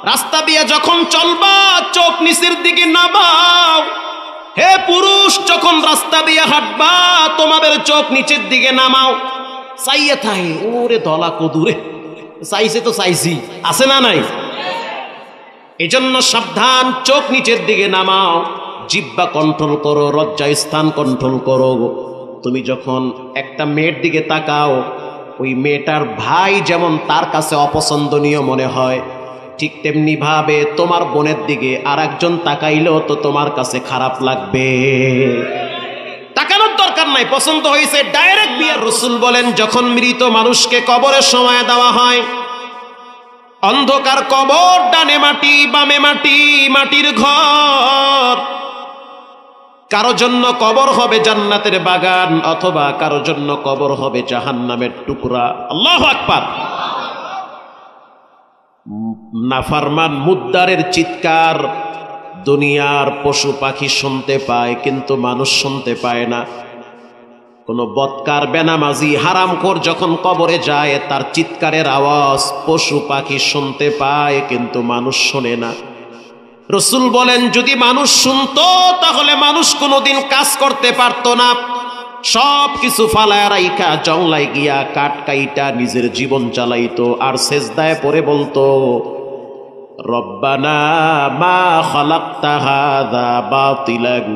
রাস্তা দিয়ে যখন চলবা চোখ নিচের দিকে নামাও। হে পুরুষ, যখন রাস্তা দিয়ে হাঁটবা তোমাদের চোখ নিচের দিকে নামাও। চাইয়ে থাকে ওরে দলা কদুরে, চাইছে তো চাইছি, আছে না নাই? এজন্য সাবধান, চোখ নিচের দিকে নামাও, জিহ্বা কন্ট্রোল করো, লজ্জা স্থান কন্ট্রোল করো। তুমি যখন একটা মেয়ের দিকে তাকাও, ওই মেয়েটার ভাই যেমন তার কাছে অপছন্দনীয় মনে হয়, ঠিক তেমনি ভাবে তোমার বোনের দিকে আর একজন তাকাইলেও তো তোমার কাছে খারাপ লাগবে। তাকানোর দরকার নাই, পছন্দ হয়েছে ডাইরেক্ট বিয়ে। রাসূল বলেন যখন মৃত মানুষকে কবরের সময় দেওয়া হয়, অন্ধকার কবর, ডানে মাটি বামে মাটি, মাটির ঘর। কারো জন্য কবর হবে জান্নাতের বাগান, অথবা কারো জন্য কবর হবে জাহান্নামের টুকরা। আল্লাহু আকবার। নাফরমান মুদ্দারের চিৎকার দুনিয়ার পশু পাখি শুনতে পায়, কিন্তু মানুষ শুনতে পায় না। কোন বদকার, বেনামাজি, হারামখোর যখন কবরে যায়, তার চিৎকারের আওয়াজ পশু পাখি শুনতে পায়, কিন্তু মানুষ শোনে না। রাসূল বলেন যদি মানুষ শুনতো তাহলে মানুষ কোনোদিন কাজ করতে পারতো না। সব কিছু ফালায় রাইখা জংলায় গিয়া কাঠ কাইটা নিজের জীবন চালাইতো, আর সেজদায় পড়ে বলতো রব্বানা মা খালাকতা হাযা বাতিলান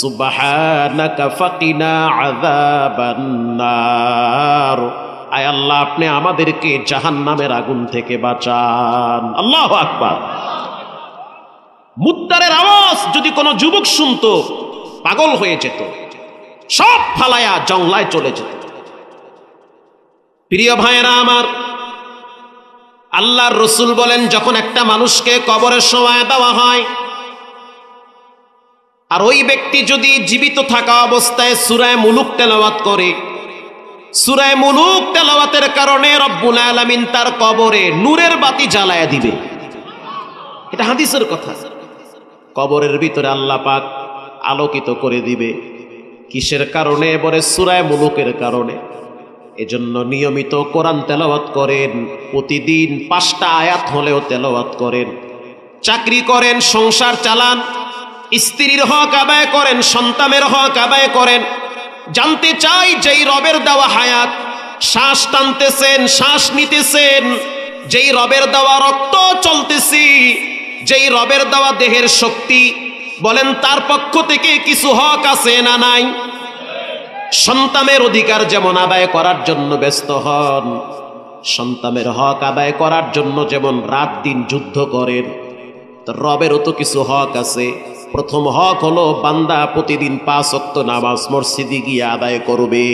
সুবহানাকা ফাকিনা আযাবান নার। আয় আল্লাহ, আপনি আমাদেরকে জাহান্নামের আগুন থেকে বাঁচান। আল্লাহু আকবার। মুদ্দারের আওয়াজ যদি কোনো যুবক শুনতো পাগল হয়ে যেত, সব ফালায়া জংলায় চলে যেত। প্রিয় ভাইয়েরা আমার, আল্লাহর রাসূল বলেন যখন একটা মানুষকে কবরের সময় দেওয়া হয়, আর ওই ব্যক্তি যদি জীবিত থাকা অবস্থায় সূরা মুলুক তেলাওয়াত করে, সূরা মুলুক তেলাওয়াতের কারণে রব্বুল আলামিন তার কবরে নূরের বাতি জ্বালায়া দিবে। এটা হাদিসের কথা। কবরের ভিতরে আল্লাহ পাক আলোকিত করে দিবে। কিসের কারণে? বলে সূরা মুলুকের কারণে। এজন্য নিয়মিত কোরআন তেলাওয়াত করেন, প্রতিদিন 5টা আয়াত হলেও তেলাওয়াত করেন। চাকরি করেন, সংসার চালান, স্ত্রীর হক আদায় করেন, সন্তানের হক আদায় করেন। জানতে চাই যেই রবের দেওয়া হায়াত, শ্বাস টানতেছেন, শ্বাস নিতেছেন, যেই রবের দেওয়া রক্ত চলতেছি, যেই রবের দেওয়া দেহের শক্তি, বলেন তার পক্ষ থেকে কিছু হক আছে না নাই? সন্তানের অধিকার যেমন আদায় করার জন্য ব্যস্ত হন, সন্তানের হক আদায় করার জন্য যেমন রাত দিন যুদ্ধ করেন, রবেরও তো কিছু হক আছে। প্রথম হক হলো বান্দা প্রতিদিন 5 ওয়াক্ত নামাজ মসজিদে গিয়ে আদায় করবে।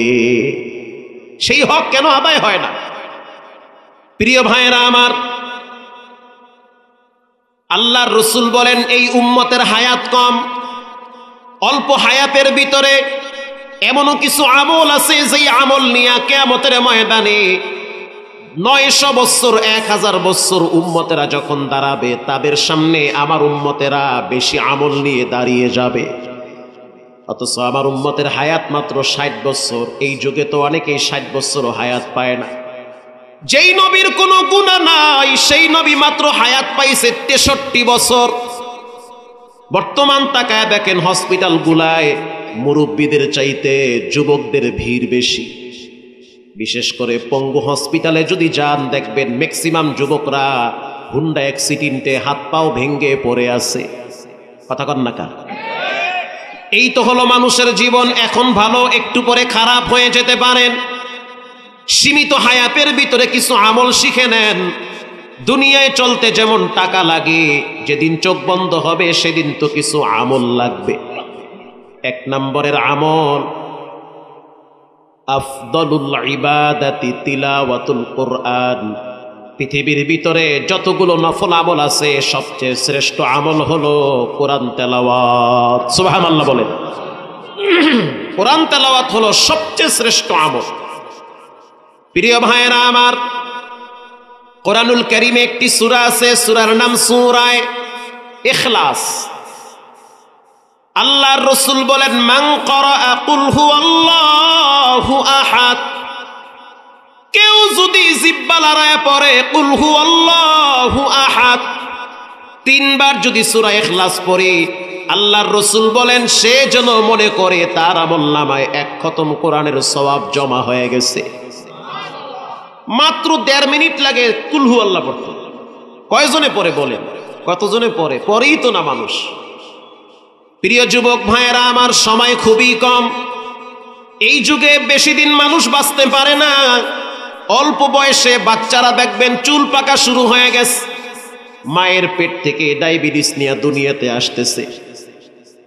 সেই হক কেন আদায় হয় না? প্রিয় ভাইয়েরা আমার, আল্লাহর রাসূল বলেন এই উম্মতের হায়াত কম। অল্প হায়াতের ভিতরে এমনও কিছু আমল আছে যেই আমল নিয়ে কিয়ামতের ময়দানে 900 বছর 1000 বছর উম্মতেরা যখন দাঁড়াবে, তাদের সামনে আমার উম্মতেরা বেশি আমল নিয়ে দাঁড়িয়ে যাবে। অথচ আমার উম্মতের হায়াত মাত্র 60 বছর। এই যুগে তো অনেকেই 60 বছরও হায়াত পায় না। যেই নবীর কোনো গুনাহ নাই, সেই নবী মাত্র হায়াত পাইছে 63 বছর। বর্তমান তাকায় দেখেন হসপিটাল গুলায় মুরব্বীদের চাইতে যুবকদের ভিড় বেশি। বিশেষ করে পঙ্গু হসপিটালে যদি যান, দেখবেন ম্যাক্সিমাম যুবকরা হুন্ডা অ্যাক্সিডেন্টে হাত পাও ভেঙ্গে পড়ে আছে। কথা কন না কা? এই তো হলো মানুষের জীবন। এখন ভালো, একটু পরে খারাপ হয়ে যেতে পারেন। সীমিত হায়াতের ভিতরে কিছু আমল শিখে নেন। দুনিয়ায় চলতে যেমন টাকা লাগে, যেদিন চোখ বন্ধ হবে সেদিন তো কিছু আমল লাগবে। 1 নম্বরের আমল আফদলুল ইবাদাতি তিলাওয়াতুল কোরআন। পৃথিবীর ভিতরে যতগুলো নফল আমল আছে, সবচেয়ে শ্রেষ্ঠ আমল হলো কোরআন তেলাওয়াত। সুবহানাল্লাহ বলেন। কোরআন তেলাওয়াত হলো সবচেয়ে শ্রেষ্ঠ আমল। প্রিয় ভাইয়েরা আমার, কোরআনুল কারীমে একটি সূরা আছে, সূরার নাম সূরা ইখলাস। আল্লাহর রাসূল বলেন মান ক্বারাআ কুল হুয়াল্লাহু আহাদ, কেউ যদি জিহ্বা লড়ায় পড়ে কুল হুয়াল্লাহু আহাদ, 3 বার যদি সূরা ইখলাস পড়ে, আল্লাহর রাসূল বলেন সে যেন মনে করে তার আমলনামায় 1 খতম কোরআনের সওয়াব জমা হয়ে গেছে। মাত্র 1.5 মিনিট লাগে কুল হু আল্লাহ পড়তে। কয়জনে পড়ে বলেন? কতজনে পড়ে? পড়েই তো না মানুষ। প্রিয় যুবক ভাইয়েরা আমার, সময় খুবই কম। এই যুগে বেশি দিন মানুষ বাঁচতে পারে না। অল্প বয়সে বাচ্চারা দেখবেন চুল পাকা শুরু হয়ে গেছে, মায়ের পেট থেকে ডায়াবেটিস নিয়ে দুনিয়াতে আসতেছে।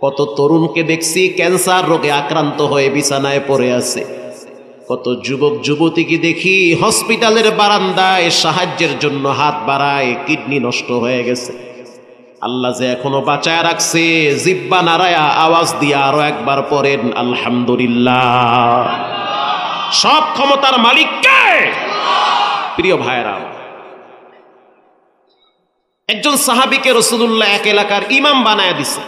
কত তরুণকে দেখছি ক্যান্সার রোগে আক্রান্ত হয়ে বিছানায় পড়ে আছে। কত যুবক যুবতীকে দেখি হসপিটালের বারান্দায় সাহায্যের জন্য হাত বাড়ায়, কিডনি নষ্ট হয়ে গেছে। আল্লাহ যে এখনো বাঁচায় রাখছে, জিব্বা নাড়ায়া আওয়াজ দিয়ে আরো একবার পড়েন আলহামদুলিল্লাহ। সব ক্ষমতার মালিক কে? প্রিয় ভাইরা, একজন সাহাবীকে রাসূলুল্লাহ এক এলাকার ইমাম বানায় দিছে।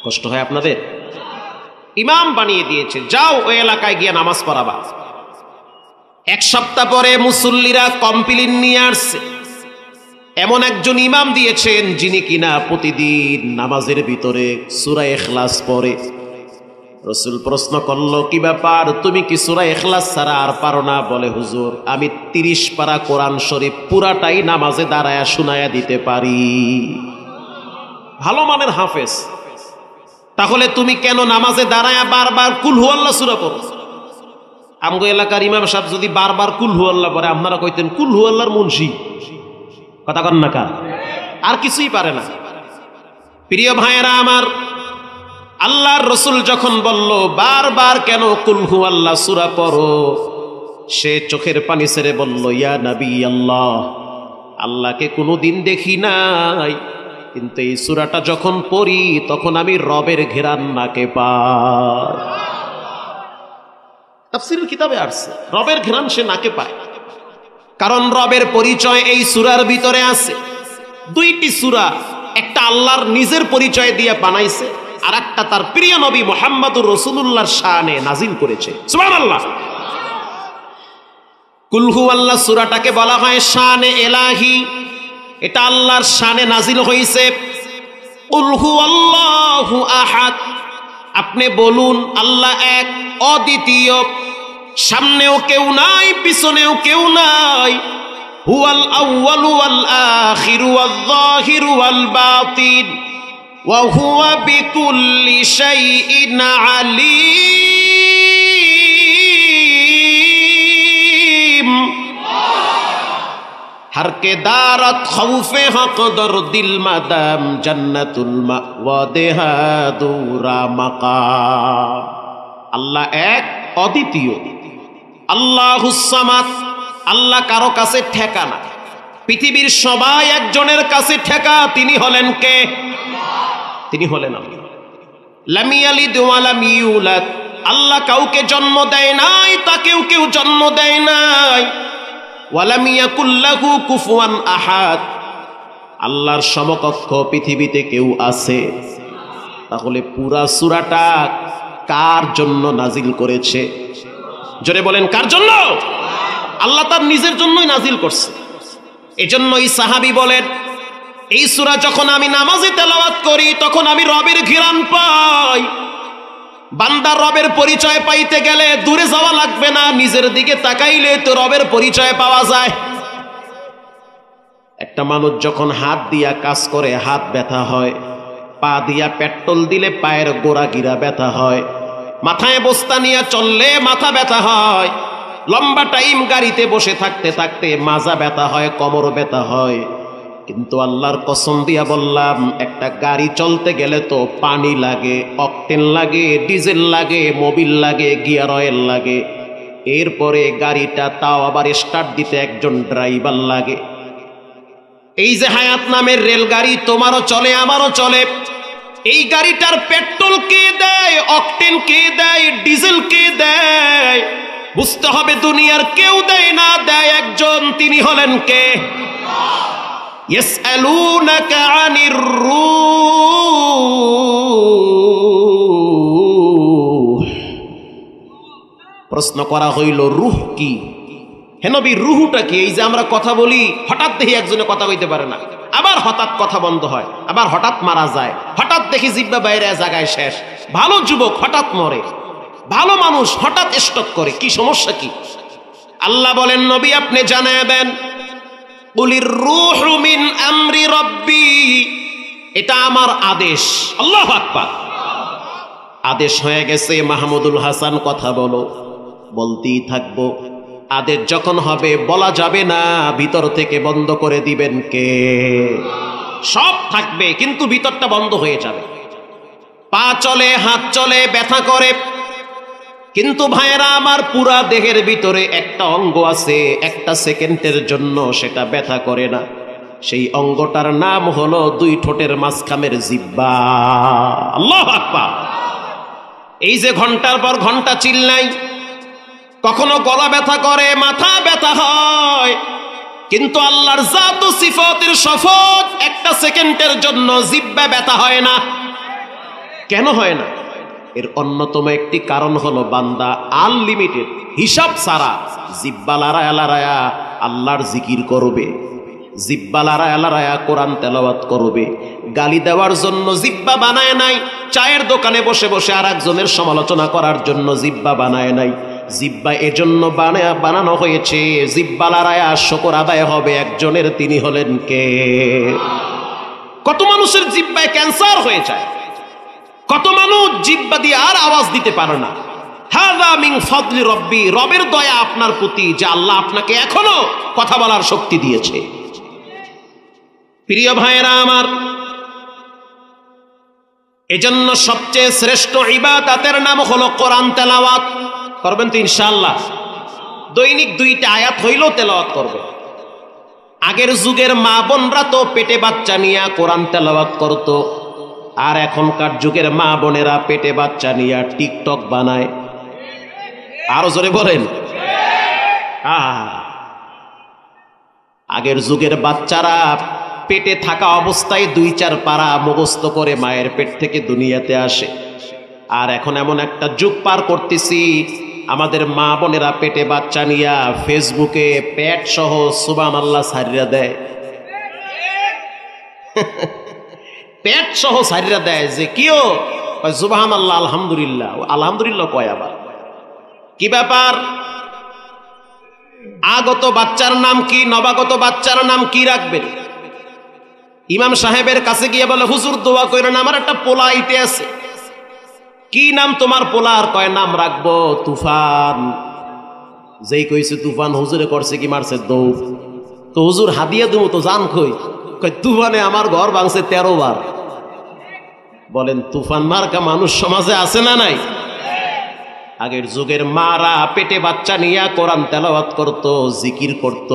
কষ্ট হয় আপনাদের? ইমাম বানিয়ে দিয়েছে, যাও ওই এলাকায় গিয়ে নামাজ পড়াবা। 1 সপ্তাহ পরে মুসল্লিরা কমপ্লেইন নিয়ে আসছে, এমন একজন ইমাম দিয়েছেন যিনি কিনা প্রতিদিন নামাজের ভিতরে সূরা ইখলাস পড়ে। রাসূল প্রশ্ন করলো, কি ব্যাপার, তুমি কি সূরা ইখলাস ছাড়া আর পারো না? বলে, হুজুর আমি 30 পারা কোরআন শরীফ পুরাটাই নামাজে দাঁড়ায়া শুনায়া দিতে পারি। ভালো মানের হাফেজ। তাহলে তুমি কেন নামাজে দাঁড়ায়া বারবার কুল হু আল্লাহ সূরা পড়ো? আমগো এলাকার ইমাম সাহেব যদি বারবার কুল হু আল্লাহ পড়ে, আপনারা কইতেন কুল হু আল্লাহর মুন্সি। কথা কন না কার? আর কিছুই পারে না। প্রিয় ভাইয়েরা আমার, আল্লাহর রাসূল যখন বলল বারবার কেন কুল হু আল্লাহ সূরা পড়ো, সে চোখের পানি ছেড়ে বলল, ইয়া নবী আল্লাহ, আল্লাহকে কোনোদিন দেখি নাই, কিন্তু এই সূরাটা যখন পড়ি তখন আমি রবের ঘেরান নাকে পাই। তাফসীরের কিতাবে আসছে রবের ঘেরান সে নাকে পায়, কারণ রবের পরিচয় এই সূরার ভিতরে আছে। 2টি সূরা, একটা আল্লাহর নিজের পরিচয় দিয়ে বানাইছে, আর একটা তার প্রিয় নবী মুহাম্মদুর রাসূলুল্লাহর শানে নাজিল করেছে। সুবহানাল্লাহ। কুল হু আল্লাহ সূরাটাকে বলা হয় শানে ইলাহি, এটা আল্লাহর শানে নাজিল হয়েছে। কুল হু আল্লাহু আহাদ, আপনি বলুন আল্লাহ এক, অদ্বিতীয়, সামনেও কেউ নাই পিছনেও কেউ নাই। হুয়াল আউয়ালু ওয়াল আখিরু ওয়াল যাহিরু ওয়াল বাতিন ওয়া হুয়া বিকুল্লি শাইইন আলীম। हर के दारत खौफे हक दर दिल मदम जन्नतुल मावा देहा दूरा मकाम। আল্লাহ এক, অদ্বিতীয়। আল্লাহুস সামাদ, আল্লাহ কারো কাছে ঠেকা না। পৃথিবীর সবাই একজনের কাছে ঠেকা, তিনি হলেন কে? তিনি হলেন আল্লাহ। লাম ইয়ালিদ ওয়া লাম ইউলাদ, আল্লাহ কাউকে জন্ম দেয় নাই, তাকেও কেউ জন্ম দেয় নাই। ওয়ালাম ইয়াকুল লাহু কুফুয়ান আহাদ, আল্লাহর সমকক্ষ পৃথিবীতে কেউ আছে? তাহলে পুরা সূরাটা কার জন্য নাজিল করেছে? জোরে বলেন, কার জন্য? আল্লাহ তার নিজের জন্যই নাজিল করছে। এজন্যই সাহাবী বলেন, এই সূরা যখন আমি নামাজে তেলাওয়াত করি তখন আমি রবের ঘিরান পাই। বান্দার রবের পরিচয় পাইতে গেলে দূরে যাওয়া লাগবে না, নিজের দিকে তাকাইলে তো রবের পরিচয় পাওয়া যায়। একটা মানুষ যখন হাত দিয়া কাজ করে হাত ব্যথা হয়, পা দিয়া পেট্রোল দিলে পায়ের গোড়া গিরা ব্যথা হয়, মাথায় বস্তা নিয়ে চললে মাথা ব্যথা হয়, লম্বা টাইম গাড়িতে বসে থাকতে থাকতে মাজা ব্যথা হয়, কোমর ব্যথা হয়। কিন্তু আল্লাহর কসম দিয়া বললাম, একটা গাড়ি চলতে গেলে তো পানি লাগে, অকটেন লাগে, ডিজেল লাগে, মোবিল লাগে, গিয়ার অয়েল লাগে। এরপরে গাড়িটা তাও আবার স্টার্ট দিতে একজন ড্রাইভার লাগে। এই যে হায়াত নামের রেলগাড়ি, তোমারও চলে আমারও চলে, এই গাড়িটার পেট্রোল কে দেয়, অকটেন কে দেয়, ডিজেল কে দেয়? বুঝতে হবে দুনিয়ার কেউ দেয় না, দেয় একজন, তিনি হলেন কে? ইয়াসআলুনাকা আনির রূহ, প্রশ্ন করা হইল রূহ কি? হে নবী, রূহটা কি? এই যে আমরা কথা বলি, হঠাৎ দেখি একজনে কথা কইতে পারে না, আবার হঠাৎ কথা বন্ধ হয়, আবার হঠাৎ মারা যায়, হঠাৎ দেখি জিব্বা বাইরে জায়গায় শেষ। ভালো যুবক হঠাৎ মরে, ভালো মানুষ হঠাৎ স্ট্রোক করে, কি সমস্যা কি? আল্লাহ বলেন নবী আপনি জানায় দেন, কুলির রূহু মিন আমরি রব্বি, এটা আমার আদেশ। আল্লাহু আকবার। আদেশ হয়ে গেছে, মাহমুদুল হাসান কথা বলো, বলতেই থাকবো। আদেশ যখন হবে বলা যাবে না, ভিতর থেকে বন্ধ করে দিবেন কে? সব থাকবে কিন্তু ভিতরটা বন্ধ হয়ে যাবে। পা চলে, হাত চলে, ব্যথা করে, কিন্তু ভাইয়েরা আমার পুরা দেহের ভিতরে একটা অঙ্গ আছে, একটা সেকেন্ডের জন্য সেটা ব্যথা করে না। সেই অঙ্গটার নাম হলো দুই ঠোঁটের মাঝখানের জিহ্বা। আল্লাহু আকবার। এই যে ঘন্টার পর ঘন্টা চিল্লাই, কখনো গলা ব্যথা করে, মাথা ব্যথা হয়, কিন্তু আল্লাহর জাত ও সিফাতের শপথ, একটা সেকেন্ডের জন্য জিহ্বা ব্যথা হয় না। কেন হয় না? এর অন্যতম একটি কারণ হলো বান্দা আনলিমিটেড হিসাব ছাড়া জিহ্বা লড়ায়া লড়ায়া আল্লাহর জিকির করবে, জিহ্বা লড়ায়া লড়ায়া কোরআন তেলাওয়াত করবে। গালি দেওয়ার জন্য জিহ্বা বানায় নাই, চায়ের দোকানে বসে বসে আর একজনের সমালোচনা করার জন্য জিহ্বা বানায় নাই। জিহ্বা এজন্য বানানো হয়েছে, জিহ্বা লড়ায়া শুকর আদায় হবে একজনের, তিনি হলেন কে? কত মানুষের জিহ্বায় ক্যান্সার হয়ে যায়, কত মানুষ জিহ্বা দিয়ে আর আওয়াজ দিতে পারে না। হাযা মিন ফাদলি রব্বি, রবের দয়া আপনার প্রতি যে আল্লাহ আপনাকে এখনো কথা বলার শক্তি দিয়েছে। প্রিয় ভাইয়েরা আমার, এজন্য সবচেয়ে শ্রেষ্ঠ ইবাদতের নাম হলো কোরআন তেলাওয়াত। করবেন তো ইনশাআল্লাহ? দৈনিক 2টা আয়াত হইলেও তেলাওয়াত করবে। আগের যুগের মা বোনরা তো পেটে বাচ্চা নিয়ে কোরআন তেলাওয়াত করত, আর এখনকার যুগের মা বোনেরা পেটে বাচ্চা নিয়ে টিকটক বানায়। আরো জোরে বলেন। আগের যুগের বাচ্চারা পেটে থাকা অবস্থায় 2-4 পারা মুখস্থ করে মায়ের পেট থেকে দুনিয়াতে আসে। আর এখন এমন একটা যুগ পার করতেছি, আমাদের মা বোনেরা পেটে বাচ্চা নিয়ে ফেসবুকে পেট সহ সুবহানাল্লাহ সারিয়া দেয়। পেট সহ সারিয়া দেয় যে কিও সুবহানাল্লাহ, আলহামদুলিল্লাহ। আলহামদুলিল্লাহ কয় আবার, কি ব্যাপার? আগত বাচ্চার নাম কি, নবাগত বাচ্চার নাম কি রাখবেন? ইমাম সাহেবের কাছে গিয়ে বলে, হুজুর দোয়া কইরেন, আমার একটা পোলা আইতে আছে। কি নাম তোমার পোলার? কয় নাম রাখবো তুফান। যেই কইছে তুফান, হুজুরে করছে কি, মারছে দৌড়। তো হুজুর হাদিয়া দেবো তো জান কই? কয় তুফানে আমার ঘর ভাঙছে 13 বার। বলেন তুফান মার্কা মানুষ সমাজে আছে না নাই? আগের যুগের মারা পেটে বাচ্চা নিয়ে কোরআন তেলাওয়াত করত, জিকির করত।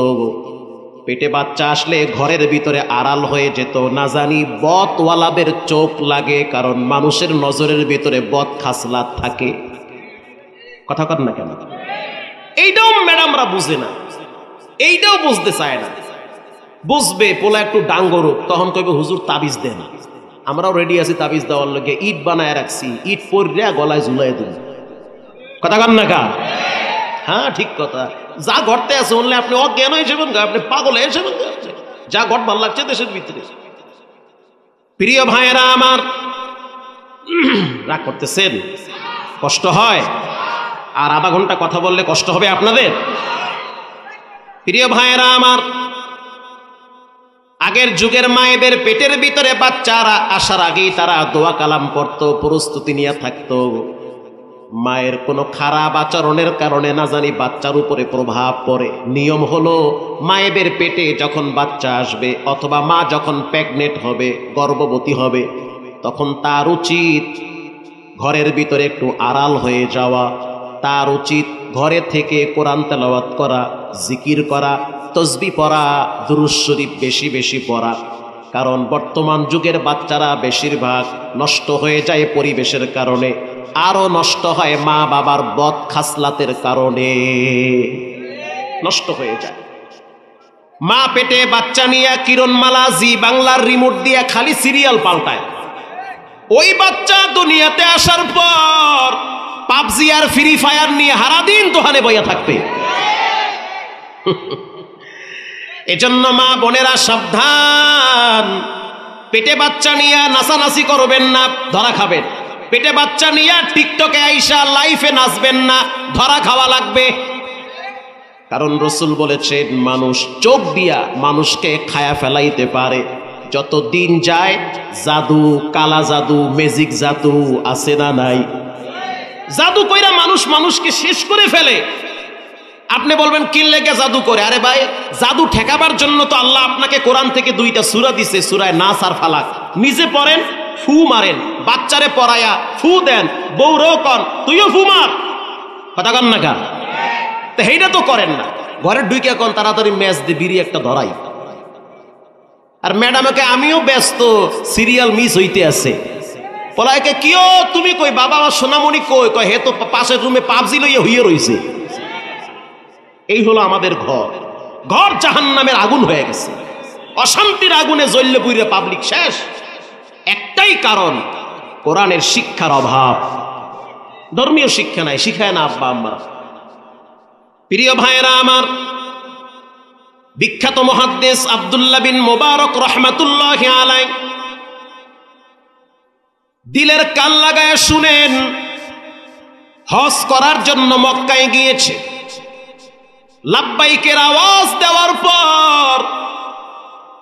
পেটে বাচ্চা আসলে ঘরের ভিতরে আড়াল হয়ে যেত, না জানি বদওয়ালাদের চোখ লাগে, কারণ মানুষের নজরের ভিতরে বদ খাসলাত থাকে। কথা কর না কেন? এইটাও ম্যাডামরা বুঝে না, এইটাও বুঝতে চায় না। বুঝবে পোলা একটু ডাঙ্গরুক, তখন কইবে হুজুর তাবিজ দেন। আমরাও রেডি আছি তাবিজ দেওয়ার লগে, ইট বানায় রাখছি, ইট পড়িয়া গলায় ঝুলাই দিন। কথা কন না কা? হ্যাঁ ঠিক কথা। যা ঘটতে আছে বললে আপনি অজ্ঞান হয়ে যাবেন, আপনি পাগল হয়ে যাবেন। যা ঘট ভাল লাগছে দেশের ভিতরে। প্রিয় ভাইয়েরা আমার, রাগ করতেছেন? কষ্ট হয়? আর আধা ঘন্টা কথা বললে কষ্ট হবে আপনাদের? প্রিয় ভাইয়েরা আমার, আগের যুগের মায়েদের পেটের ভিতরে বাচ্চারা আসার আগেই তারা দোয়া কালাম করত, প্রস্তুতি নিয়ে থাকতো। মায়ের কোনো খারাপ আচরণের কারণে না জানি বাচ্চার উপরে প্রভাব পড়ে। নিয়ম হলো মায়েদের পেটে যখন বাচ্চা আসবে, অথবা মা যখন প্রেগনেন্ট হবে, গর্ভবতী হবে, তখন তার উচিত ঘরের ভিতরে একটু আড়াল হয়ে যাওয়া। তার উচিত ঘরে থেকে কোরআন তেলাওয়াত করা, জিকির করা, তসবিহ পড়া, দুরূদ শরীফ বেশি বেশি পড়া। কারণ বর্তমান যুগের বাচ্চারা বেশিরভাগ নষ্ট হয়ে যায় পরিবেশের কারণে, আরো নষ্ট হয় মা বাবার বদ খাসলাতের কারণে, নষ্ট হয়ে যায়। মা পেটে বাচ্চা নিয়ে কিরণমালা জি বাংলার রিমোট দিয়ে খালি সিরিয়াল পাল্টায়। ওই বাচ্চা দুনিয়াতে আসার পর পাবজি আর ফ্রি ফায়ার নিয়ে সারাদিন দোকানে বইয়া থাকবে। এজন্য মা বোনেরা সাবধান, সাবধান, পেটে বাচ্চা নিয়ে নাচানাচি করবেন না, ধরা খাবেন। পেটে বাচ্চা নিয়ে টিকটকে আইসা লাইফে নাচবেন না, ধরা খাওয়া লাগবে। কারণ রাসূল বলেছেন মানুষ চোখ দিয়া মানুষকে খায়া ফেলাইতে পারে। যত দিন যায় জাদু, কালা জাদু, ম্যাজিক জাদু আছে না নাই? জাদু কইরা মানুষ মানুষকে শেষ করে ফেলে। আপনি বলবেন কি লেগে জাদু করে? আরে ভাই, জাদু ঠেকাবার জন্য তো আল্লাহ আপনাকে কোরআন থেকে 2টা সূরা দিছে, সূরায়ে নাস আর ফালাক। নিজে পড়েন, ফু মারেন, বাচ্চারে পড়ায়া ফু দেন, বউরও কন তুইও ফু মার, কথা কন না কা? তো এইটা তো করেন না। ঘরে ঢুকে কন তাড়াতাড়ি ম্যাচ দিয়ে বিড়ি একটা ধরাই। আর ম্যাডামকে আমিও ব্যস্ত, সিরিয়াল মিস হইতে আছে। পলায়কে কিও তুমি কই? বাবা আমার সোনামণি কই? কয় হে তো পাশের রুমে পাবজি লইয়া হইয়ে রইছে। এই হলো আমাদের ঘর। ঘর জাহান্নামের আগুন হয়ে গেছে, অশান্তির আগুনে জ্বললে পুইরে পাবলিক শেষ। একটাই কারণ, কোরআনের শিক্ষার অভাব। ধর্মীয় শিক্ষা নাই, শিখায় না আব্বা আম্মা। প্রিয় ভাইয়েরা আমার, বিখ্যাত মুহাদ্দিস আব্দুল্লাহ বিন মুবারক রাহমাতুল্লাহি আলাইহি দিলের কান লাগায় শুনেন, হজ করার জন্য মক্কায় গিয়েছে। লাব্বাইকের আওয়াজ দেওয়ার পর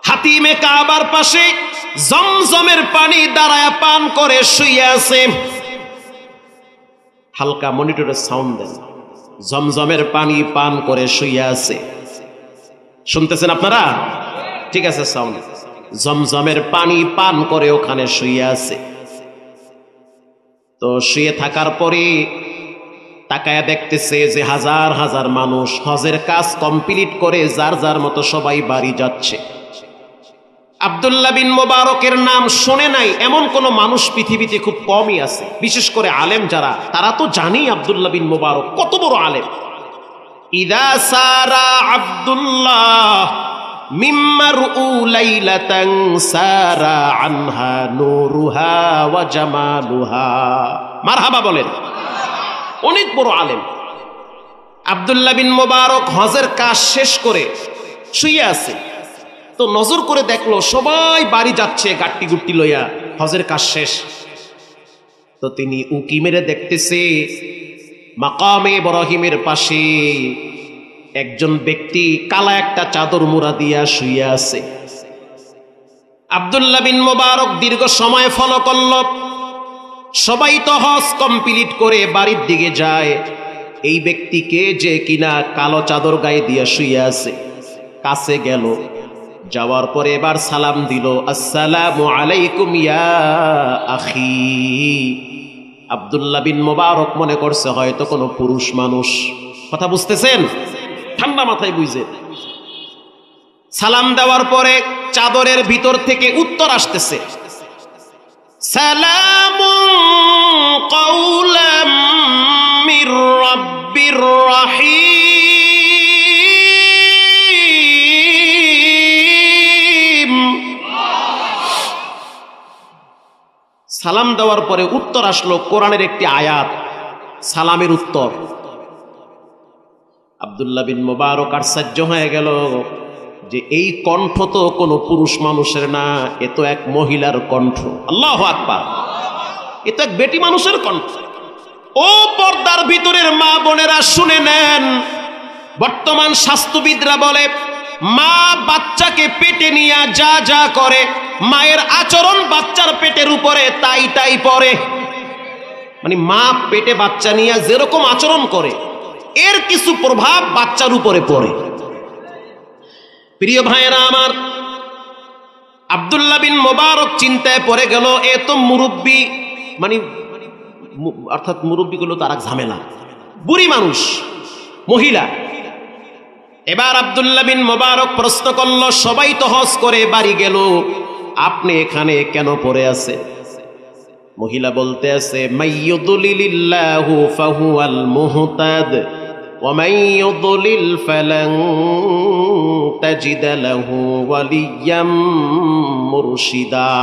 হাতিমে কাবার পাশে জমজমের পানি দাঁড়ায় পান করে শুয়ে আছে। হালকা মনিটরে সাউন্ড দেন, জমজমের পানি পান করে শুয়ে আছে। শুনতেছেন আপনারা? ঠিক আছে, সাউন্ড। জমজমের পানি পান করে ওখানে শুয়ে আছে। তো শুয়ে থাকার পরে তাকায়া দেখতেছে যে হাজার হাজার মানুষ হজের কাজ কমপ্লিট করে যার যার মতো সবাই বাড়ি যাচ্ছে। আব্দুল্লাহ বিন মুবারকের নাম শুনে নাই এমন কোন মানুষ পৃথিবীতে খুব কমই আছে। বিশেষ করে আলেম যারা, তারা তো জানি আব্দুল্লাহ বিন মুবারক কত বড় আলেম। ইদা সারা আব্দুল্লাহ মিম্মারউ লাইলাতান সারা আনহা নূরুহা ওয়া জামালুহা। মারহাবা বলেন। অনেক বড় আলেম আব্দুল্লাহ বিন মুবারক। হজের কাজ শেষ করে শুয়ে আছে। তো নজর করে দেখলো সবাই বাড়ি যাচ্ছে গাট্টি গুট্টি লইয়া, হজের কাজ শেষ। তো তিনি উকি মেরে দেখতেছে মাকামে ইব্রাহিমের পাশে একজন ব্যক্তি কালা একটা চাদর মুড়া দিয়া শুয়ে আছে। আব্দুল্লাহ বিন মুবারক দীর্ঘ সময় ফলো করল। সবাই তো হজ কমপ্লিট করে বাড়ির দিকে যায়। এই ব্যক্তিকে যে কিনা কালো চাদর গায়ে দিয়া শুয়ে আছে, কাছে গেল। যাওয়ার পরে এবার সালাম দিল, আসসালামু আলাইকুম ইয়া আখি। আব্দুল্লাহ বিন মুবারক মনে করছে হয়তো কোনো পুরুষ মানুষ। কথা বুঝতেছেন? ঠান্ডা মাথায় বুঝে সালাম দেওয়ার পরে চাদরের ভিতর থেকে উত্তর আসতেছে, সালামুন কাওলাম মির রাব্বির রাহিম। সালাম দেওয়ার পরে উত্তর আসলো কোরআনের একটি আয়াত, সালামের উত্তর। আব্দুল্লাহ বিন মুবারক আশ্চর্য হয়ে গেল যে এই কণ্ঠ তো কোনো পুরুষ মানুষের না, এ তো এক মহিলার কণ্ঠ। আল্লাহু আকবার! এ তো এক বেটি মানুষের কণ্ঠ। ও পর্দার ভিতরের মা বোনেরা শুনে নেন, বর্তমান স্বাস্থ্যবিদরা বলে মা বাচ্চাকে পেটে নিয়ে যা যা করে, মায়ের আচরণ বাচ্চার পেটের উপরে তাই তাই পড়ে। মানে মা পেটে বাচ্চা নিয়ে যেরকম আচরণ করে এর কিছু প্রভাব বাচ্চার উপরে পড়ে। প্রিয় ভাইয়েরা আমার, আব্দুল্লাহ বিন মুবারক চিন্তায় পড়ে গেল, এ তো মুরব্বী, মানে অর্থাৎ মুরব্বীগুলো তার এক ঝামেলা, বুড়ি মানুষ, মহিলা। এবার আব্দুল্লাহ বিন মুবারক প্রশ্ন করল, সবাই তো হজ করে বাড়ি গেল, আপনি এখানে কেন পড়ে আছে? মহিলা বলতে আছে, মাইয়ুদলিলিল্লাহু ফাহুয়াল মুহতাদ ওয়া মাইয়ুদলিল ফালান তাজিদ লাহু ওয়ালিয়াম মুরশিদা।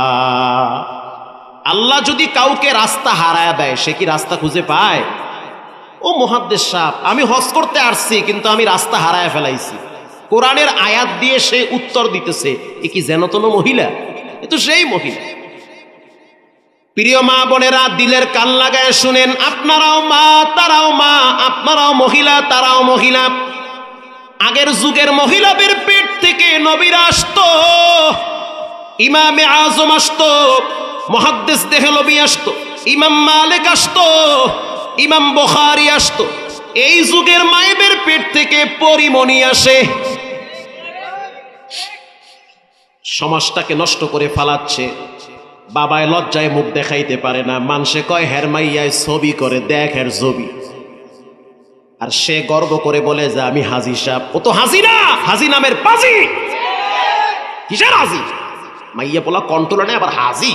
আল্লাহ যদি কাউকে রাস্তা হারায় দেয়, সে কি রাস্তা খুঁজে পায়? ও মুহাদ্দিস সাহেব, আমি হজ করতে আসছি কিন্তু আমি রাস্তা হারায় ফেলাইছি। কোরআনের আয়াত দিয়ে সে উত্তর দিতেছে, এ কি যেন তেন মহিলা? এ তো সেই মহিলা। প্রিয় মা বোনেরা, দিলের কান লাগায় শুনেন, আপনারাও মা তারাও মা, আপনারাও মহিলা তারাও মহিলা। আগের যুগের মহিলাদের পেট থেকে নবীরা আসতো, ইমামে আজম আসতো, মুহাদ্দিস দেহলভী আসতো, ইমাম মালিক আসতো, ইমাম বুখারী আসতো। এই যুগের মায়েদের পেট থেকে পরিমণি আসে। সমাজটাকে নষ্ট করে ফালাচ্ছে। বাবায় লজ্জায় মুখ দেখাইতে পারে না, মানুষে কয় হের মাইয়ায় ছবি করে, দেখ হের ছবি। আর সে গর্ব করে বলে যে আমি হাজি সাহেব। ও তো হাজি না, হাজি নামের পাজি। কিসের হাজি? মাইয়া বলা কন্ট্রোল নেই, আবার হাজি।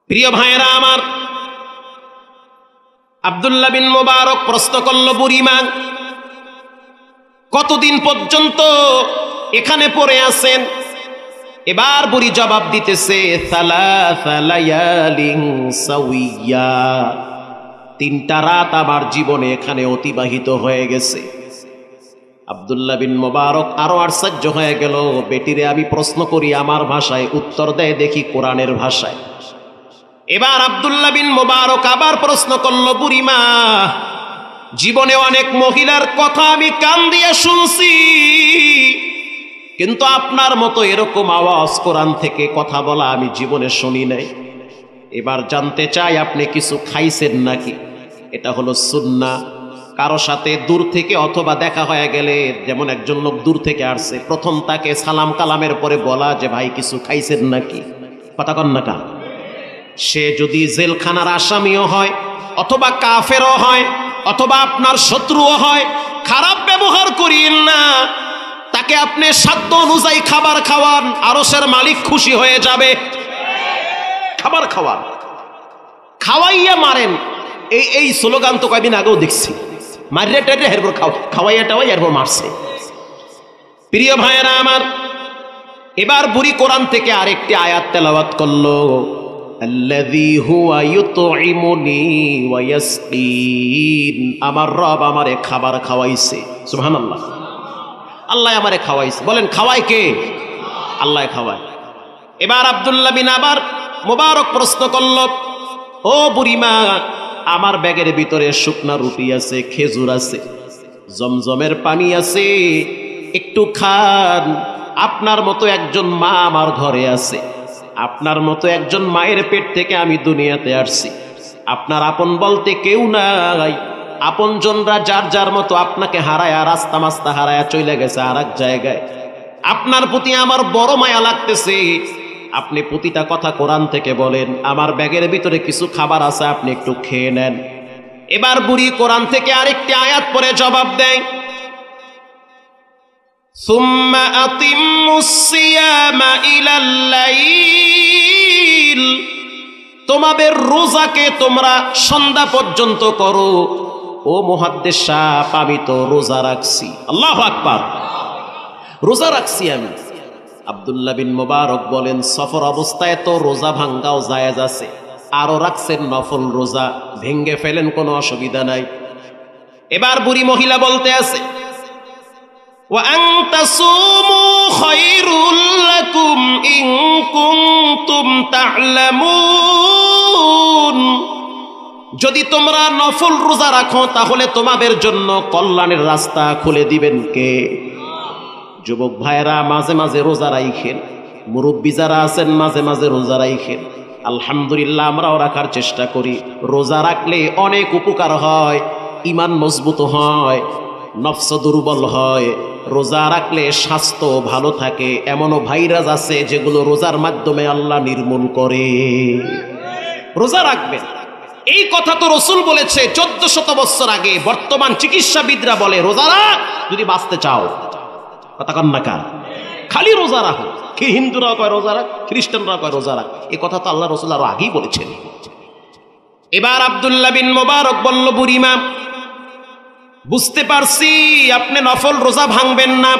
প্রিয় ভাইয়েরা আমার, আব্দুল্লাহ বিন মুবারক প্রশ্ন করল, বুড়িমা কতদিন পর্যন্ত এখানে পড়ে আছেন? এবার বুড়ি জবাব দিতেছে, সালাসা লায়ালিন সাওয়িয়া, 3টা রাত আমার জীবনে এখানে অতিবাহিত হয়ে গেছে। আব্দুল্লাহ বিন মুবারক আরো আশ্চর্য হয়ে গেল, বেটিরে আমি প্রশ্ন করি আমার ভাষায়, উত্তর দেয় দেখি কোরআনের ভাষায়। এবার আব্দুল্লাহ বিন মুবারক আবার প্রশ্ন করল, বুড়িমা জীবনে অনেক মহিলার কথা আমি কান দিয়ে শুনছি, কিন্তু আপনার মতো এরকম আওয়াজ কোরআন থেকে কথা বলা আমি জীবনে শুনি নাই। এবার জানতে চাই আপনি কিছু খাইছেন নাকি? এটা হলো সুন্নাহ। কারো সাথে দূর থেকে অথবা দেখা হয়ে গেলে, যেমন একজন লোক দূর থেকে আসছে, প্রথম তাকে সালাম কালামের পরে বলা যে ভাই কিছু খাইছেন নাকি, কথা কন না কা। সে যদি জেলখানার আসামিও হয়, অথবা কাফেরও হয়, অথবা আপনার শত্রুও হয়, খারাপ ব্যবহার করিয়েন না। তাকে আপনি সাধ্য অনুযায়ী খাবার খাওয়ান, আরশের মালিক খুশি হয়ে যাবে। খাবার খাওয়ান, খাওয়াইয়া মারেন, এই স্লোগান তো কয়দিন আগেও দেখছি। মারিয়া টেরে এরপর খাওয়াইয়া টাওয়াই এরপর মারছে। প্রিয় ভাইয়েরা আমার, এবার বুড়ি কোরআন থেকে আরেকটি আয়াত তেলাওয়াত করলো, আল্লাযী হুয়া ইউতঈমুনি ওয়া ইয়াসকিন, আমার রব আমারে খাবার খাওয়াইছে। সুবহানাল্লাহ, আল্লাহ আমারে খাওয়াইছে। বলেন খাওয়ায় কে? আল্লাহ খাওয়ায়। এবার আব্দুল্লাহ বিন আবার মুবারক প্রশ্ন করল, ও বুড়িমা আমার ব্যাগের ভিতরে শুকনা রুটি আছে, খেজুর আছে, জমজমের পানি আছে, একটু খান। আপনার মতো একজন মা আমার ঘরে আছে, আপনার মতো একজন মায়ের পেট থেকে আমি দুনিয়াতে আসছি। আপনার আপন বলতে কেউ নাই, আপনজনরা যার যার মতো আপনাকে হারায়া, রাস্তা মাস্তা হারায়া চলে গেছে আর এক জায়গায়। আপনার প্রতি আমার বড় মায়া লাগতেছে, আপনি প্রতিটা কথা কোরআন থেকে বলেন। আমার ব্যাগের ভিতরে কিছু খাবার আছে, আপনি একটু খেয়ে নেন। এবার বুড়ি কোরআন থেকে আরেকটি আয়াত পরে জবাব দেয়, সুম্মা আতিম্মুস সিয়ামা ইলাল লাইল, তোমাদের রোজাকে তোমরা সন্ধ্যা পর্যন্ত করো। ও মুহাদ্দিস সাহেব, আমি তো রোজা রাখছি। আল্লাহু আকবার, রোজা রাখছি আমি। আব্দুল্লাহ বিন মুবারক বলেন, সফর অবস্থায় তো রোজা ভাঙ্গাও জায়েজ আছে, আরো রাখছেন নফল রোজা, ভেঙ্গে ফেলেন, কোনো অসুবিধা নাই। এবার বুড়ি মহিলা বলতে আছে, ওয়া আন তাসুমু খায়রুল লাকুম ইন কুনতুম তা'লামুন, যদি তোমরা নফল রোজা রাখো তাহলে তোমাদের জন্য কল্যাণের রাস্তা খুলে দিবেন কে? যুবক ভাইরা মাঝে মাঝে রোজা রাখেন, মুরব্বী যারা আছেন মাঝে মাঝে রোজা রাখেন। আলহামদুলিল্লাহ, আমরাও রাখার চেষ্টা করি। রোজা রাখলে অনেক উপকার হয়, ঈমান মজবুত হয়, নফস দুর্বল হয়। রোজা রাখলে স্বাস্থ্য ভালো থাকে। এমনও ভাইরাস আছে যেগুলো রোজার মাধ্যমে আল্লাহ নির্মূল করে। রোজা রাখবেন, এই কথা তো রসুল বলেছে 1400 বছর আগে। বর্তমান চিকিৎসাবিদরা বলে রোজা রাখ যদি বাঁচতে চাও। কথা কন না কা, খালি রোজা রাখো। কি হিন্দুরা কয় রোজা রাখ, খ্রিস্টানরা কয় রোজা রাখ, এ কথা তো আল্লাহ রসুল আরো আগেই বলেছেন। এবার আব্দুল্লাহ বিন মুবারক বলল, বুড়িমা বুঝতে পারছি আপনি নফল রোজা ভাঙবেন না,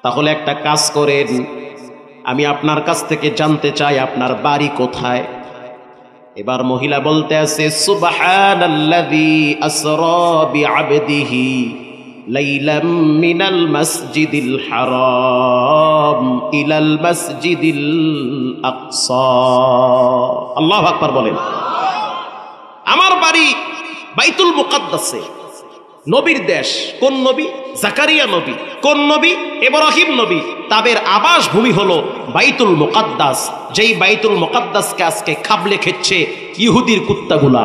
তাহলে একটা কাজ করেন, আমি আপনার কাছ থেকে জানতে চাই আপনার বাড়ি কোথায়। এবার মহিলা বলতে আছে, সুবহানাল্লাযী আসরা বিআবদিহি লাইলাম মিনাল মাসজিদিল হারাম ইলাল মাসজিদিল আকসা। আল্লাহু আকবার বলেন। আমার বাড়ি বাইতুল মুকাদ্দাসে, নবীর দেশ। কোন নবী? জাকারিয়া নবী। কোন নবী? ইব্রাহিম নবী। তাদের আবাস ভূমি হলো বাইতুল মুকাদ্দাস, যেই বাইতুল মুকাদ্দাসকে আজকে খাবলে খেচ্ছে ইহুদির কুত্তাগুলা,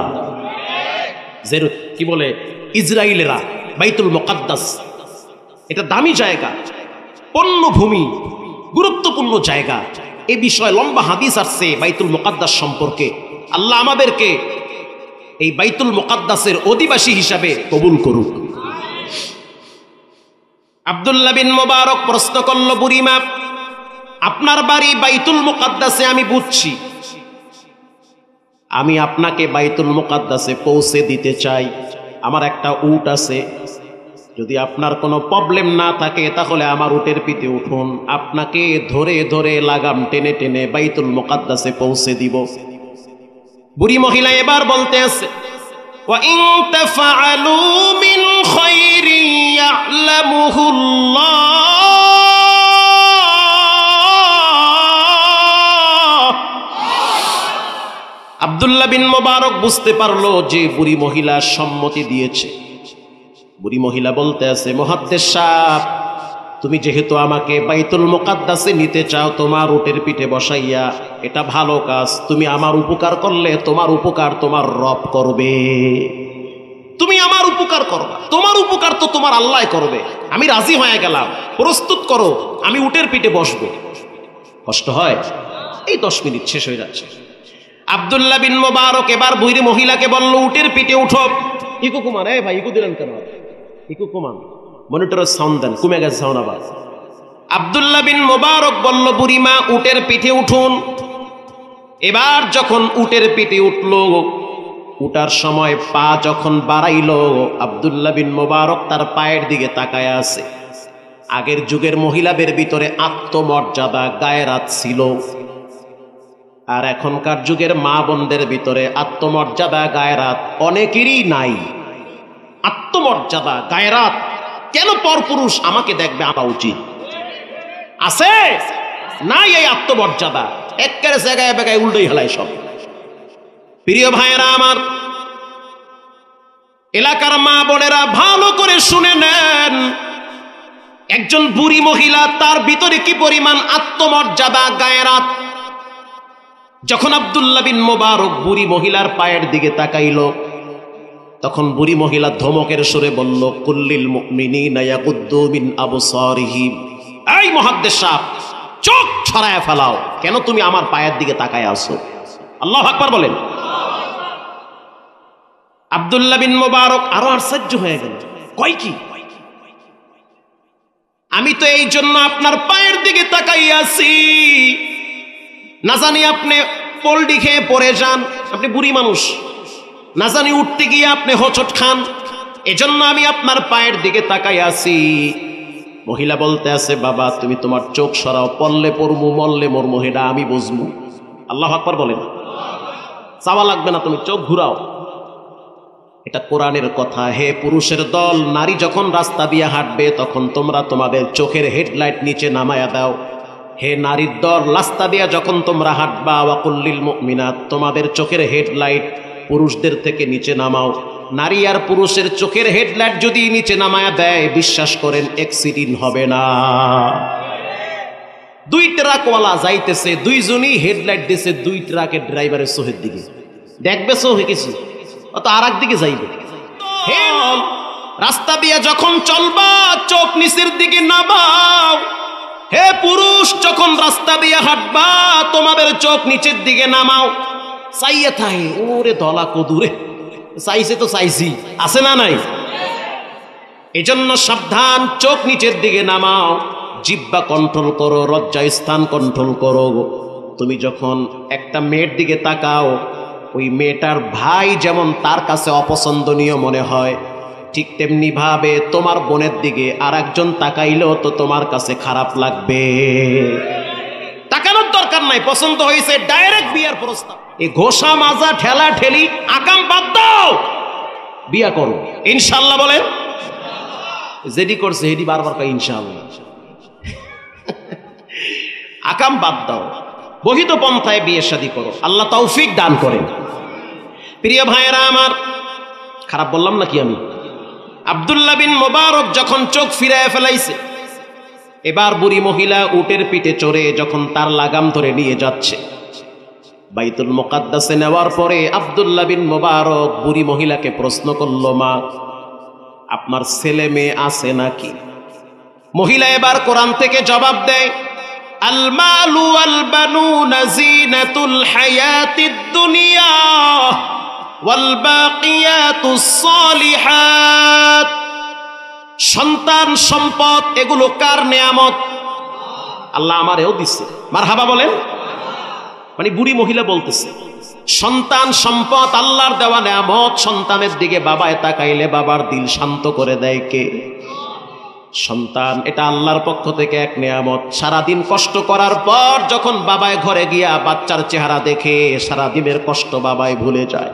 যে কি বলে ইসরায়েলেরা। বাইতুল মুকাদ্দাস এটা দামি জায়গা, পণ্যভূমি, গুরুত্বপূর্ণ জায়গা। এ বিষয়ে লম্বা হাদিস আসছে বাইতুল মুকাদ্দাস সম্পর্কে। আল্লাহ আমাদেরকে এই বাইতুল মুকাদ্দাসের অধিবাসী হিসাবে কবুল করুক। আব্দুল্লাহ বিন মুবারক প্রশ্ন করল, বুড়িমা আপনার বাড়ি বাইতুল মুকাদ্দাসে, আমি বুঝছি, আমি আপনাকে বাইতুল মুকাদ্দাসে পৌঁছে দিতে চাই। আমার একটা উট আছে, যদি আপনার কোনো প্রবলেম না থাকে তাহলে আমার উটের পিঠে উঠুন, আপনাকে ধরে ধরে লাগাম টেনে টেনে বাইতুল মুকাদ্দাসে পৌঁছে দিব। বুড়ি মহিলা এবার বলতে আছে, ওয়া ইন তাফআলু মিন খায়রিন ইয়া'লামুহুল্লাহ। আব্দুল্লাহ বিন মুবারক বুঝতে পারলো যে বুড়ি মহিলা সম্মতি দিয়েছে। বুড়ি মহিলা বলতে আছে, মুহাদ্দিস সাহেব, তুমি যেহেতু আমাকে বাইতুল মুকাদ্দাসে নিতে চাও তোমার উটের পিঠে বসাইয়া, এটা ভালো কাজ। তুমি আমার উপকার করলে তোমার উপকার তোমার রব করবে। তুমি আমার উপকার করবা, তোমার উপকার তো তোমার আল্লাহ করবে। আমি রাজি হয়ে গেলাম, প্রস্তুত করো, আমি উটের পিঠে বসবো। কষ্ট হয়? এই 10 মিনিট শেষ হয়ে যাচ্ছে। আব্দুল্লাহ বিন মুবারক এবার বুড়ি মহিলাকে বলল, উটের পিঠে উঠো। ইকু কুমান, এ ভাই ইকু দিলেন কেন? ইকু কুমান, মনিটরের সাউন্ড দেন, কমে গেছে সাউন্ড আবার। আব্দুল্লাহ বিন মুবারক বলল, বুড়িমা উটের পিঠে উঠুন। এবার যখন উটের পিঠে উঠল, উঠার সময় পা যখন বাড়াইল, আব্দুল্লাহ বিন মুবারক তার পায়ের দিকে তাকায় আছে। আগের যুগের মহিলাদের ভিতরে আত্মমর্যাদা, গায়রাত ছিল, আর এখনকার যুগের মা বোনদের ভিতরে আত্মমর্যাদা, গায়রাত অনেকেরই নাই। আত্মমর্যাদা, গায়রাত কেন? পরপুরুষ আমাকে দেখবে, আনা উচিত আছে নাই? এই আত্মমর্যাদা একের জায়গায় বেগায় উল্টোই হেলায় সব। প্রিয় ভাইয়েরা আমার, এলাকার মা বোনেরা ভালো করে শুনে নেন, একজন বুড়ি মহিলা, তার ভিতরে কি পরিমাণ আত্মমর্যাদা, গায়রাত। যখন আব্দুল্লাহ বিন মুবারক বুড়ি মহিলার পায়ের দিকে তাকাইল, তখন বুড়ি মহিলা ধমকের সুরে বলল, কুল্লিল মুমিনিনা ইয়াগুদ্দু মিন আবসারিহিম। এই মুহাদ্দিস সাহেব, চোখ ছড়ায় ফেলাও। কেন তুমি আমার পায়ের দিকে তাকায় আছো? আল্লাহু আকবার বলেন। আব্দুল্লাহ বিন মুবারক আরো আশ্চর্য হয়ে গেল, কয় কি? আমি তো এই জন্য আপনার পায়ের দিকে তাকাই আছি, না জানি আপনি পোল্ডি খেয়ে পড়ে যান, আপনি বুড়ি মানুষ, না জানি উঠতে গিয়ে আপনি হোঁচট খান, এজন্য আমি আপনার পায়ের দিকে তাকাই আছি। মহিলা বলতে আছে, বাবা তুমি তোমার চোখ সরাও, পড়লে পড়মু, মরলে মরমু, হেডা আমি বুঝমু। আল্লাহু আকবার বলেন। চাওয়া লাগবে না, তুমি চোখ ঘুরাও। এটা কোরআনের কথা। হে পুরুষের দল, নারী যখন রাস্তা দিয়ে হাঁটবে তখন তোমরা তোমাদের চোখের হেডলাইট নিচে নামায়া দাও। হে নারীর দল, রাস্তা দিয়ে যখন তোমরা হাঁটবা, ওয়াকুল্লিল মুমিনাত, তোমাদের চোখের হেডলাইট পুরুষদের থেকে নিচে নামাও। নারী আর পুরুষের চোখের হেডলাইট যদি নিচে নামায়া দেয়, বিশ্বাস করেন অ্যাক্সিডেন্ট হবে না। 2 ট্রাকওয়ালা যাইতেছে, 2 জনই হেডলাইট দিছে 2 ট্রাকের ড্রাইভারের চোখের দিকে, দেখবে চোখে কিছু, অত আর এক দিকে যাইবে। রাস্তা দিয়ে যখন চলবা, চোখ নিচের দিকে নামাও। হে পুরুষ, যখন রাস্তা দিয়ে হাঁটবা, তোমাদের চোখ নিচের দিকে নামাও। চাইয়ে থাকে, ওরে দলা কদুরে, চাইছে তো চাইছি, আছে না নাই? এজন্য সাবধান, চোখ নিচের দিকে নামাও, জিহ্বা কন্ট্রোল করো, লজ্জা স্থান কন্ট্রোল করো। তুমি যখন একটা মেয়ের দিকে তাকাও, ওই মেয়েটার ভাই যেমন তার কাছে অপছন্দনীয় মনে হয়, ঠিক তেমনি ভাবে তোমার বোনের দিকে আর একজন তাকাইলেও তো তোমার কাছে খারাপ লাগবে। তাকানোর দরকার নাই, পছন্দ হয়েছে ডাইরেক্ট বিয়ার প্রস্তাব। এই ঘোষা মাজা ঠেলা ঠেলি আকাম বাদ দাও, বিয়া করো ইনশাআল্লাহ। বলে যেটি করছে হেডি বারবার কয় ইনশাআল্লাহ। আকাম বাদ দাও, বহিত পন্থায় বিয়ে শাদী করো, আল্লাহ তৌফিক দান করেন। প্রিয় ভাইয়েরা আমার, খারাপ বললাম নাকি আমি? আব্দুল্লাহ বিন মুবারক যখন চোখ ফিরায় ফেলাইছে, এবার বুড়ি মহিলা উটের পিঠে চড়ে যখন তার লাগাম ধরে নিয়ে যাচ্ছে, বাইতুল মুকাদ্দাসে নেওয়ার পরে আব্দুল্লাহ বিন মুবারক বুড়ি মহিলাকে প্রশ্ন করল, মা, আপনার ছেলে মেয়ে আছে নাকি? মহিলা এবার কোরআন থেকে জবাব দেয়, আল মালু ওয়াল বানুনা জিনাতুল হায়াতিদ দুনিয়া ওয়াল বাকিয়াতুস সালিহাত। সন্তান সম্পদ এগুলো কার নেয়ামত? আল্লাহ আমারেও দিচ্ছে, মারহাবা বলেন। মানে বুড়ি মহিলা বলতেছে, সন্তান সম্পদ আল্লাহর দেওয়া নেয়ামত। সন্তানের দিকে বাবায় তাকাইলে বাবার দিল শান্ত করে দেয় কে? সন্তান। এটা আল্লাহর পক্ষ থেকে এক নেয়ামত। সারাদিন কষ্ট করার পর যখন বাবায় ঘরে গিয়া বাচ্চার চেহারা দেখে সারা দিনের কষ্ট বাবায় ভুলে যায়।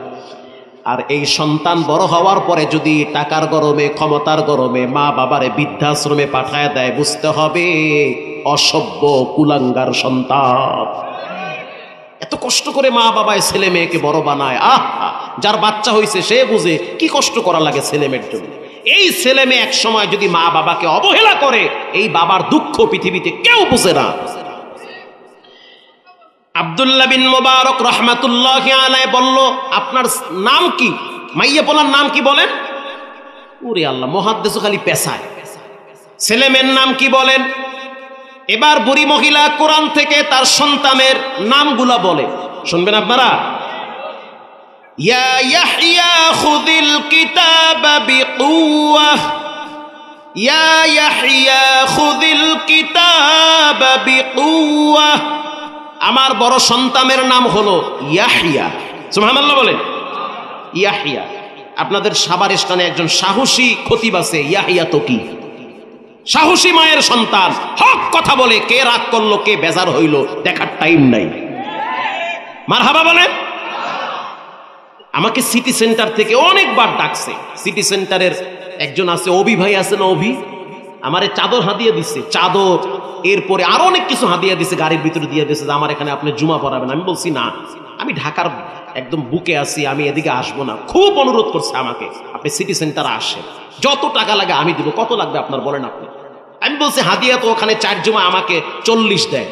আর এই সন্তান বড় হওয়ার পরে যদি টাকার গরমে, ক্ষমতার গরমে মা বাবারে বৃদ্ধাশ্রমে পাঠায় দেয়, বুঝতে হবে অসভ্য কুলাঙ্গার সন্তান। এত কষ্ট করে মা বাবায় ছেলে মেয়েকে বড় বানায়, যার বাচ্চা হয়েছে সে বুঝে কি কষ্ট করা লাগে ছেলে মেয়ের জন্য। এই ছেলে মেয়ে এক সময় যদি মা বাবাকে অবহেলা করে, এই বাবার দুঃখ পৃথিবীতে কেউ বুঝে না। আব্দুল্লাহ বিন মুবারক রাহমাতুল্লাহি আলাইহি বলল, আপনার নাম কি? মাইয়া বলার নাম কি বলেন? ওরে আল্লাহ, মুহাদ্দিস খালি পেশায়। ছেলে মেয়ের নাম কি বলেন? এবার বুড়ি মহিলা কোরআন থেকে তার সন্তানের নামগুলা বলে, শুনবেন আপনারা। ইয়া ইয়াহইয়া খুযিল কিতাবা বিকুওয়াহ, ইয়া ইয়াহইয়া খুযিল কিতাবা বিকুওয়াহ। আমার বড় সন্তানের নাম হলো ইয়াহইয়া। সুবহানাল্লাহ বলেন। ইয়াহইয়া। আপনাদের সাভার স্থানে একজন সাহসী খতিব আছে, ইয়াহইয়া তকি, সাহসী মায়ের সন্তান, হক কথা বলে। কে রাগ করলো, কে বেজার হইল দেখার টাইম নাই। মারহাবা বলেন। আমাকে সিটি সেন্টার থেকে অনেকবার ডাকছে। সিটি সেন্টারের একজন আছে, অভি ভাই আছে না, অভি, আমারে চাদর হাদিয়া দিচ্ছে, চাদর, এরপরে আরো অনেক কিছু হাদিয়া দিছে, গাড়ির ভিতরে দিয়ে দিছে যে আমার এখানে আপনি জুমা পড়াবেন। আমি বলছি না, আমি ঢাকার একদম বুকে আছি, আমি এদিকে আসবো না। খুব অনুরোধ করছে আমাকে, আপনি সিটি সেন্টারে আসেন, যত টাকা লাগে আমি দিব। কত লাগবে আপনার বলেন আপনি? আমি বলছি হাদিয়া তো ওখানে 4 জুমা আমাকে 40 দেয়।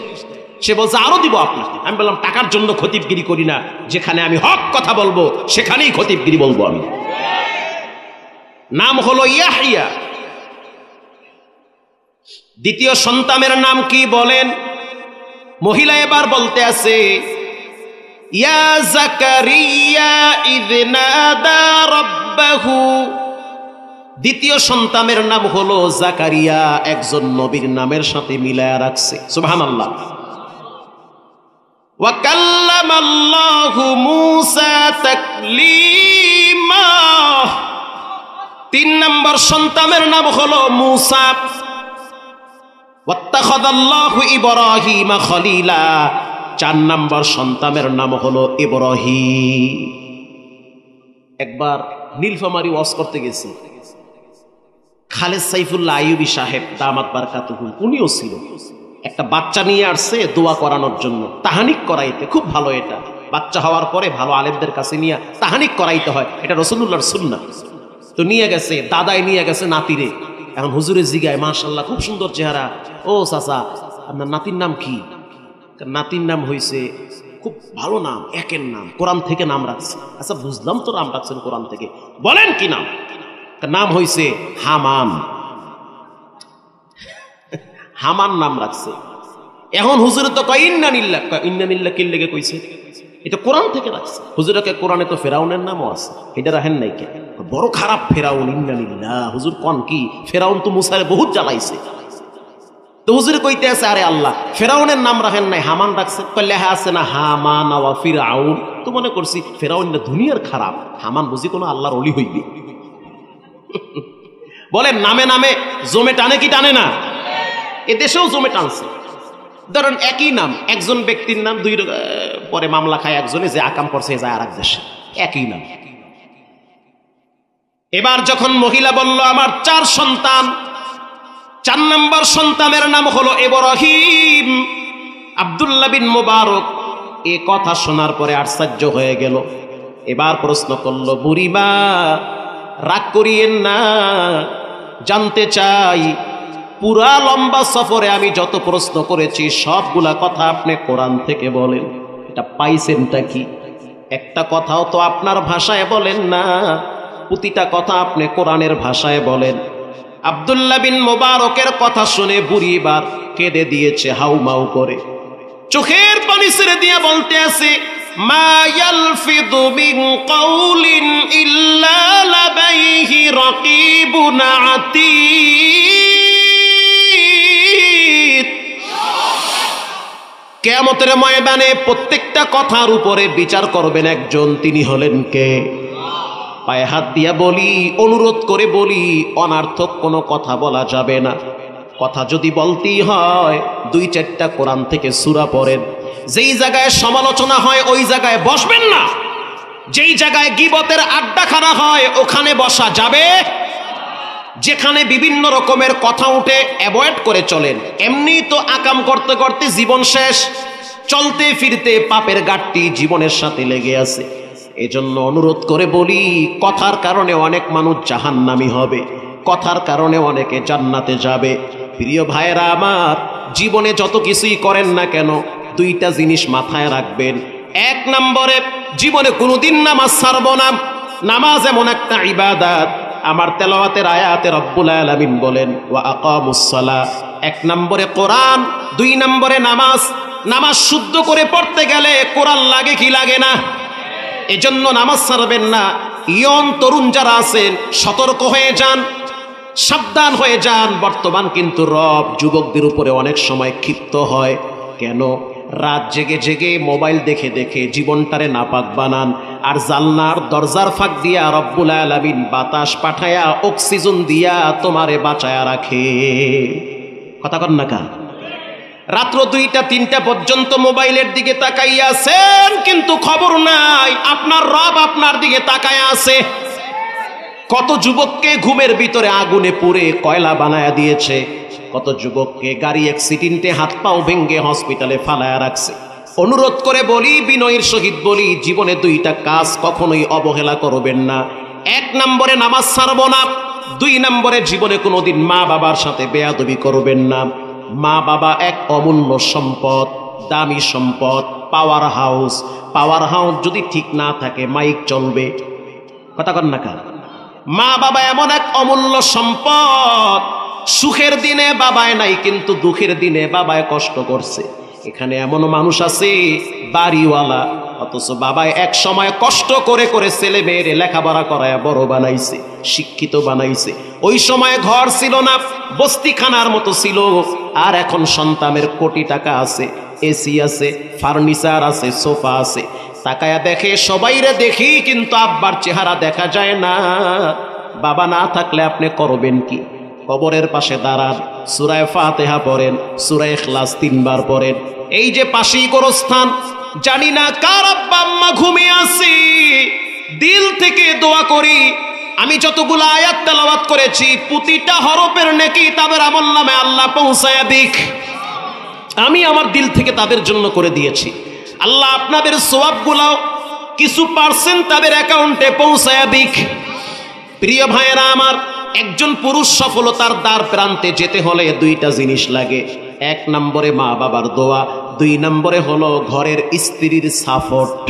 সে বলছে আরো দিব আপনাকে। আমি বললাম টাকার জন্য খতিবগিরি করি না, যেখানে আমি হক কথা বলবো সেখানেই খতিবগিরি বলবো আমি। নাম হলো ইয়াহইয়া। দ্বিতীয় সন্তানের নাম কি বলেন? মহিলা এবার বলতে আছে, ইয়া যাকারিয়া ইয নাদা রাব্বাহু। দ্বিতীয় সন্তানের নাম হলো যাকারিয়া, একজন নবীর নামের সাথে মিলায়া রাখছে। সুবহানাল্লাহ। ওয়া কাল্লামাল্লাহু মূসা তাকলীমা। 3 নম্বর সন্তানের নাম হলো মূসা। ওয়াত্তাখাযাল্লাহু ইব্রাহিমা খলীলা। 4 নম্বর সন্তানের নাম হলো ইব্রাহিম। একবার নীলফামারী ওয়াজ করতে গেছি, খালেদ সাইফুল্লাহ আইয়ুবী সাহেব দামাত বারকাতুহু, উনিও ছিল। একটা বাচ্চা নিয়ে আসছে দোয়া করানোর জন্য, তাহানিক করাইতে। খুব ভালো এটা, বাচ্চা হওয়ার পরে ভালো আলেমদের কাছে নিয়ে তাহানিক করাইতে হয়, এটা রাসূলুল্লাহর সুন্নাহ। তো নিয়ে গেছে, দাদাই নিয়ে গেছে নাতিরে। এখন হুজুরের জিগায়, মাশাআল্লাহ খুব সুন্দর চেহারা, ও চাচা আপনার নাতির নাম কি? নাতির নাম হইছে, খুব ভালো নাম, একের নাম, কোরআন থেকে নাম রাখছে। আচ্ছা বুঝলাম তো নাম রাখছেন কোরআন থেকে, বলেন কি নাম? নাম হইছে হামান। হামান নাম রাখছে। এখন হুজুরে তো কয় ইন্নানিল্লাহ, ইন্নানিল্লাহ কি লেগে কইছে? এটা কোরআন থেকে রাখছে। হুজুরকে কোরআনে তো ফেরাউনের নামও আছে, এটা রাখেন নাই কে? বড় খারাপ ফেরাউন, ইন্নানিল্লাহ। হুজুর কোন কি? ফেরাউন তো মুসারে বহুত জ্বালাইছে। তো হুজুরে কইতে আছে, আরে আল্লাহ ফেরাউনের নাম রাখেন নাই, হামান রাখছে। লেখা আছে না হামান ওয়া ফিরআউন। তো মনে করছি ফেরাউন না দুনিয়ার খারাপ, হামান বুঝি কোনো আল্লাহর ওলি হইবে। বলেন নামে নামে জমে টানে কি টানে না? এদেশেও জমে টানছে। ধরেন একই নাম, একজন ব্যক্তির নাম, দুই পরে মামলা খায় একজনে, যে আকাম করছে যায় আর এক দেশে, একই নাম। এবার যখন মহিলা বলল আমার 4 সন্তান, 4 নম্বর সন্তানের নাম হলো ইব্রাহিম। আব্দুল্লাহ বিন মুবারক এ কথা শোনার পরে আশ্চর্য হয়ে গেল। এবার প্রশ্ন করলো, বুড়িমা রাগ করিয়েন না, জানতে চাই পুরা লম্বা সফরে আমি যত প্রশ্ন করেছি সবগুলা কথা আপনি কোরআন থেকে বলেন, এটা পাইছেনটা কি? একটা কথাও তো আপনার ভাষায় বলেন না, প্রতিটা কথা আপনি কোরআনের ভাষায় বলেন। আব্দুল্লাহ বিন মুবারকের কথা শুনে বুড়ি এবার কেঁদে দিয়েছে হাউমাউ করে, চোখের পানি ছেড়ে দিয়ে বলতে আছে, মা ইয়ালফিযু মিন কাউলিন ইল্লা লাদাইহি রাকীবুন আতীদ। কিয়ামতের ময়দানে প্রত্যেকটা কথার উপরে বিচার করবেন একজন, তিনি হলেন কে? পায়ে হাত দিয়া বলি, অনুরোধ করে বলি, অনার্থক কোনো কথা বলা যাবে না। কথা যদি বলতেই হয় 2-4টা কোরআন থেকে সূরা পড়েন। যেই জায়গায় সমালোচনা হয় ওই জায়গায় বসবেন না, যেই জায়গায় গীবতের আড্ডাখানা হয় ওখানে বসা যাবে। যেখানে বিভিন্ন রকমের কথা উঠে অ্যাভয়েড করে চলেন। এমনি তো আকাম করতে করতে জীবন শেষ, চলতে ফিরতে পাপের গাঁটটি জীবনের সাথে লেগে আছে। এজন্য অনুরোধ করে বলি, কথার কারণে অনেক মানুষ জাহান্নামী হবে, কথার কারণে অনেকে জান্নাতে যাবে। প্রিয় ভাইয়েরা আমার, জীবনে যত কিছুই করেন না কেন 2টা জিনিস মাথায় রাখবেন। 1 নম্বরে, জীবনে কোনোদিন নামাজ ছাড়ব না। নামাজ এমন একটা ইবাদত, আমার তেলাওয়াতের আয়াতে রব্বুল আলামিন বলেন ওয়া আকামুস সালাহ। 1 নম্বরে কোরআন, 2 নম্বরে নামাজ। নামাজ শুদ্ধ করে পড়তে গেলে কোরআন লাগে কি লাগে না? এজন্য নামাজ ছাড়বেন না। ইয়ং তরুণ যারা আছেন সতর্ক হয়ে যান, সাবধান হয়ে যান। বর্তমান কিন্তু রব যুবকদের উপরে অনেক সময় ক্ষিপ্ত হয়। কেন? রাত জেগে জেগে মোবাইল দেখে দেখে জীবনটারে নাপাক বানান, আর জানলার দরজার ফাঁক দিয়া রব্বুল আলামিন বাতাস পাঠায়া অক্সিজেন দিয়া তোমারে বাঁচায়া রাখে। কথা কন না কা? রাত্র 2টা-3টা পর্যন্ত মোবাইলের দিকে তাকাইয়া আছেন, কিন্তু খবর নাই আপনার রব আপনার দিকে তাকায়া আছে। কত যুবককে ঘুমের ভিতরে আগুনে পুড়ে কয়লা বানায়া দিয়েছে, কত যুবককে গাড়ি অ্যাক্সিডেন্টে হাত পাও ভেঙ্গে হসপিটালে ফালায়া রাখছে। অনুরোধ করে বলি, বিনয়ের সহিত বলি, জীবনে 2টা কাজ কখনোই অবহেলা করবেন না। 1 নম্বরে নামাজ ছাড়ব না, 2 নম্বরে জীবনে কোনোদিন মা বাবার সাথে বেয়াদবি করবেন না। মা বাবা এক অমূল্য সম্পদ, দামি সম্পদ, পাওয়ার হাউস। পাওয়ার হাউস যদি ঠিক না থাকে মাইক চলবে। কথা কন না কা? মা বাবা এমন এক অমূল্য সম্পদ, সুখের দিনে বাবায় নাই কিন্তু দুঃখের দিনে বাবায় কষ্ট করছে। এখানে এমন মানুষ আছে বাড়িওয়ালা, অথচ বাবায় এক সময় কষ্ট করে করে ছেলে মেয়েরে লেখাপড়া করায় বড় বানাইছে, শিক্ষিত বানাইছে। ওই সময় ঘর ছিল না, বস্তিখানার মতো ছিল। আর এখন সন্তানের কোটি টাকা আছে, এসি আছে, ফার্নিচার আছে, সোফা আছে। তাকায়া দেখে সবাইরে দেখি, কিন্তু আব্বার চেহারা দেখা যায় না। বাবা না থাকলে আপনি করবেন কি? কবরের পাশে দাঁড়ান, সূরা ফাতিহা পড়েন, সূরা ইখলাস 3 বার পড়েন। এই যে পাশেই গোরস্থান, জানি না কার আব্বা আম্মা ঘুমিয়ে আছে, দিল থেকে দোয়া করি আমি যতগুলো আয়াত তেলাওয়াত করেছি প্রতিটা হরফের নেকি তাদের আমলনামে আল্লাহ পৌঁছায়া দিক। আমি আমার দিল থেকে তাদের জন্য করে দিয়েছি। আল্লাহ আপনাদের সওয়াবগুলো কিছু পার্সেন্ট তাদের অ্যাকাউন্টে পৌঁছায়া দিক। প্রিয় ভাইয়েরা আমার, একজন পুরুষ সফলতার দ্বার প্রান্তে যেতে হলে 2টা জিনিস লাগে। 1 নম্বরে মা বাবার দোয়া, 2 নম্বরে হলো ঘরের স্ত্রীর সাপোর্ট।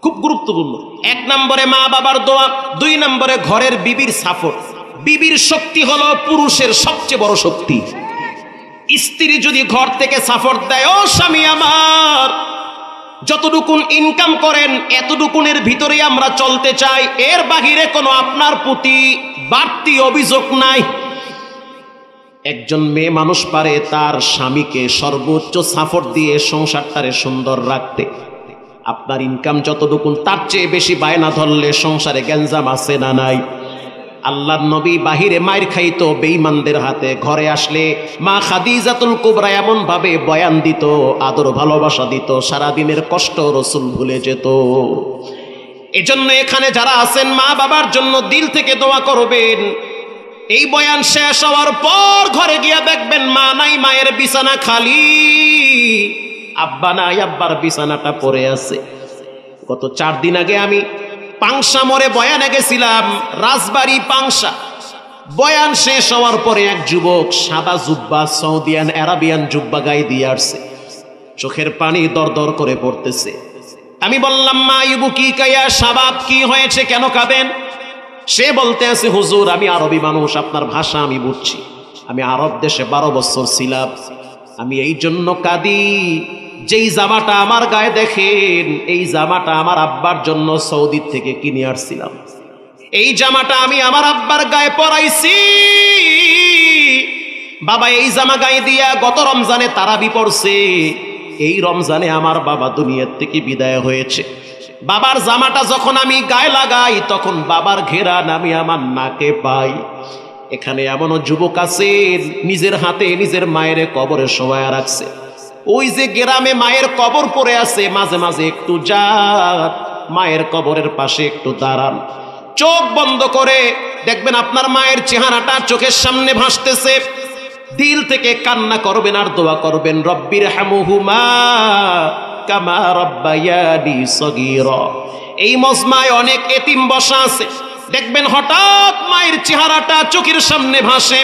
খুব গুরুত্বপূর্ণ। 1 নম্বরে মা বাবার দোয়া, 2 নম্বরে ঘরের বিবির সাপোর্ট। বিবির শক্তি হলো পুরুষের সবচেয়ে বড় শক্তি। স্ত্রী যদি ঘর থেকে সাপোর্ট দেয়, ও স্বামী আমার, যতটুকুন ইনকাম করেন এতটুকুনের ভিতরেই আমরা চলতে চাই, এর বাহিরে কোনো আপনার প্রতি বাড়তি অভিযোগ নাই। একজন মেয়ে মানুষ পারে তার স্বামীকে সর্বোচ্চ সাপোর্ট দিয়ে সংসারটারে সুন্দর রাখতে। আপনার ইনকাম যতটুকুন তার চেয়ে বেশি বায়না ধরলে সংসারে গ্যাঞ্জাম আছে না নাই? আল্লাহর নবী বাহিরে মায়ের খাইতো বেঈমানদের হাতে, ঘরে আসলে মা খাদিজাতুল কুবরা এমন ভাবে বয়ান দিত, আদর ভালোবাসা দিত, সারাদিনের কষ্ট রাসূল ভুলে যেত। এজন্য এখানে যারা আছেন মা বাবার জন্য দিল থেকে দোয়া করবেন। এই বয়ান শেষ হওয়ার পর ঘরে গিয়া দেখবেন মা নাই, মায়ের বিছানা খালি। আব্বা নাই, আব্বার বিছানাটা পড়ে আছে। গত 4 দিন আগে আমি পাংশা মোড়ে বয়ানে গেছিলাম, রাজবাড়ি পাংশা। বয়ান শেষ হওয়ার পরে এক যুবক সাদা জুব্বা, সৌদিয়ান আরাবিয়ান জুব্বা গায়ে দিয়ে আসছে, চোখের পানি দর দর করে পড়তেছে। আমি বললাম, মা ইবুকি কায়া শাবাব, কি হয়েছে, কেন কাঁদেন? সে বলতে আছে, হুজুর আমি আরবি মানুষ, আপনার ভাষা আমি বুঝছি, আমি আরব দেশে 12 বছর ছিলাম, আমি এই জন্য কাঁদি, যেই জামাটা আমার গায়ে দেখেন, এই জামাটা আমার আব্বার জন্য সৌদি থেকে কিনে আসছিলাম। এই জামাটা আমি আমার আব্বার গায়ে পরাইছি। বাবা এই জামা গায়ে দিয়া গত রমজানে তারাবি পড়ছে, এই রমজানে আমার বাবা দুনিয়ার থেকে বিদায় হয়েছে। বাবার জামাটা যখন আমি গায়ে লাগাই, তখন বাবার ঘেরান আমি আমার নাকে পাই। এখানে এমনও যুবক আছে নিজের হাতে নিজের মায়ের কবরে শোয়া রাখছে। ওই যে গ্রামে মায়ের কবর পড়ে আছে, মাঝে মাঝে একটু যান, মায়ের কবরের পাশে একটু দাঁড়ান, চোখ বন্ধ করে দেখবেন আপনার মায়ের চেহারাটা চোখের সামনে ভাসতেছে। দিল থেকে কান্না করবেন আর দোয়া করবেন, রব্বির হামুহুমা কামা রব্বায়ানি সগীরা। এই মজমায় অনেক এতিম বসা আছে, দেখবেন হঠাৎ মায়ের চেহারাটা চোখের সামনে ভাসে।